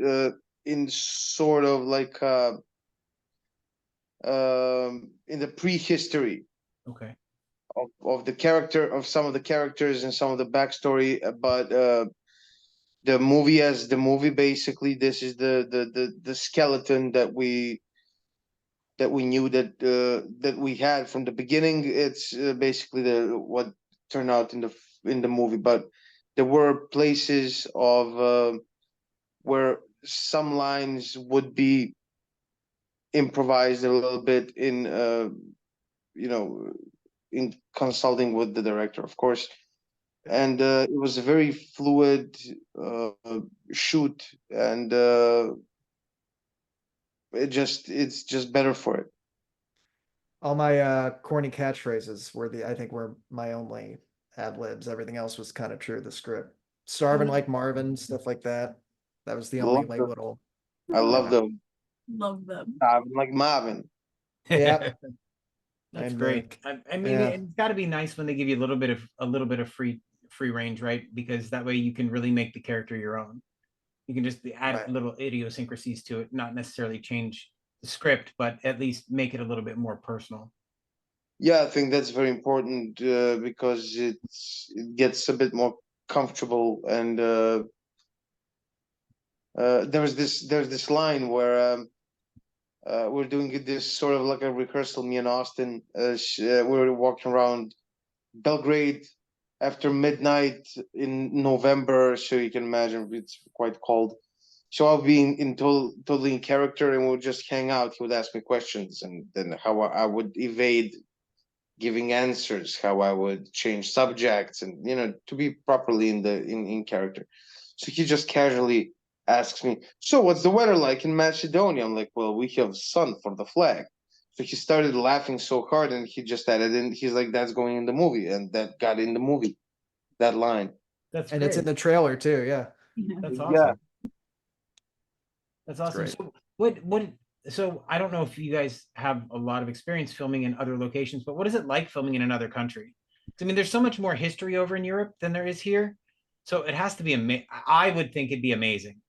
S6: in sort of like in the prehistory
S2: Okay.
S6: of the character of some of the characters and some of the backstory, but the movie as the movie basically this is the skeleton that we knew that we had from the beginning. It's basically the what turned out in the movie, but there were places of where some lines would be improvised a little bit in you know in consulting with the director, of course. And it was a very fluid shoot, and it's just better for it.
S4: All my corny catchphrases were I think were my only ad libs. Everything else was kind of true to the script. Starving like Marvin, stuff like that. That was the only
S6: Love
S4: like
S6: them.
S4: little
S6: I love
S4: Yeah.
S6: them.
S5: Love them.
S6: Like Marvin.
S4: Yeah.
S2: That's
S4: And,
S2: great. I mean,
S4: yeah.
S2: it's got to be nice when they give you a little bit of free range, right? Because that way you can really make the character your own. You can just add
S4: Right.
S2: little idiosyncrasies to it, not necessarily change the script, but at least make it a little bit more personal.
S6: Yeah, I think that's very important because it gets a bit more comfortable. And there's this line where we're doing this sort of like a rehearsal. Me and Austin, we were walking around Belgrade after midnight in November, so you can imagine it's quite cold. So I'll be totally in character, and we'll just hang out. He would ask me questions, and then how I would evade giving answers, how I would change subjects, and to be properly in character. So he just casually asks me, "So what's the weather like in Macedonia?" I'm like, "Well, we have sun for the flag." So he started laughing so hard, and he just added in, he's like, "That's going in the movie," and that got in the movie. That line.
S2: That's
S4: And
S2: great.
S4: it's in the trailer too. Yeah.
S2: That's
S6: Yeah.
S2: awesome. That's awesome.
S4: great.
S2: So so I don't know if you guys have a lot of experience filming in other locations, but what is it like filming in another country? I mean, there's so much more history over in Europe than there is here. So it has to be I would think it'd be amazing.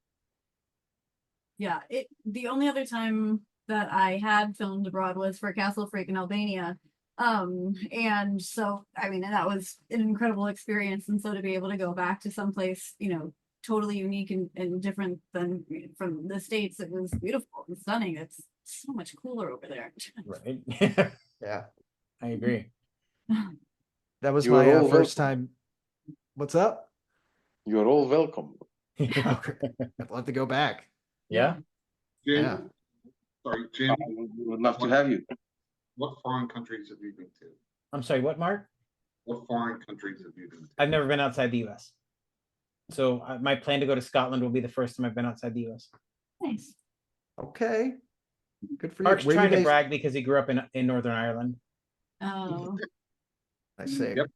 S5: Yeah, the only other time that I had filmed abroad was for Castle Freak in Albania. And so I mean, that was an incredible experience. And so to be able to go back to someplace, totally unique and different than from the States, it was beautiful and stunning. It's so much cooler over there.
S2: Right.
S4: Yeah.
S2: I agree.
S4: That was
S6: You are
S4: my
S6: all
S4: first
S6: welcome.
S4: time. What's up?
S6: You're all welcome.
S4: Okay. I'd love to go back.
S2: Yeah.
S3: Jim,
S4: Yeah.
S3: sorry, Jim,
S6: We would love to have you.
S3: what foreign countries have you been to?
S2: I'm sorry, what, Mark?
S3: What foreign countries have you been to?
S2: I've never been outside the US. So my plan to go to Scotland will be the first time I've been outside the US.
S5: Nice.
S4: Okay. Good for you.
S2: Mark's
S4: Where
S2: trying
S4: you
S2: to
S4: guys?
S2: brag because he grew up in Northern Ireland.
S5: Oh,
S4: I see.
S3: Yep.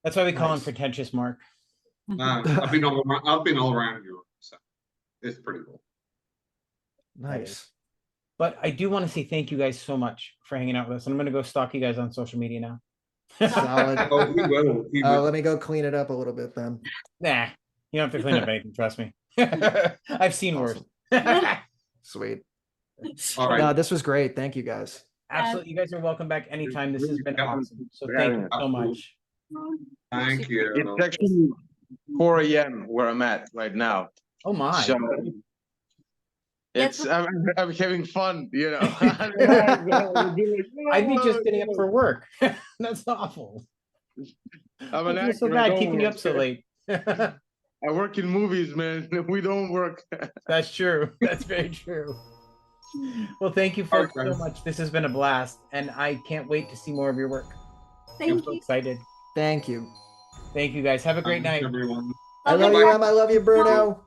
S2: That's why we call him
S4: Nice.
S2: pretentious Mark.
S3: I've been all around Europe, so it's pretty cool.
S4: Nice.
S2: But I do want to say thank you guys so much for hanging out with us. And I'm going to go stalk you guys on social media now.
S4: Solid.
S3: Oh, we will. We will.
S4: Let me go clean it up a little bit then.
S2: Nah, you don't have to clean up anything. Trust me. I've seen worse.
S4: Sweet.
S3: All right.
S4: No, this was great. Thank you guys.
S2: Absolutely. You guys are welcome back anytime. This has been awesome. So
S6: Yeah,
S2: thank you so
S3: absolutely.
S2: much.
S3: Thank you.
S6: It's actually 4 a.m. where I'm at right now.
S2: Oh my.
S6: So
S5: Yes.
S6: I'm having fun,
S2: I'd be just getting up for work. That's awful.
S6: I'm an
S2: I feel so
S6: actor, I
S2: bad
S6: don't
S2: keeping you
S6: work.
S2: up so late.
S6: I work in movies, man. We don't work.
S2: That's true. That's very true. Well, thank you folks
S3: All right,
S2: so much. This has been a blast, and I can't wait to see more of your work. I'm
S5: thank
S2: so
S5: you.
S2: excited.
S4: Thank you.
S2: Thank you guys. Have a great night.
S3: Everyone.
S4: I love you, Em. I love you, Bruno.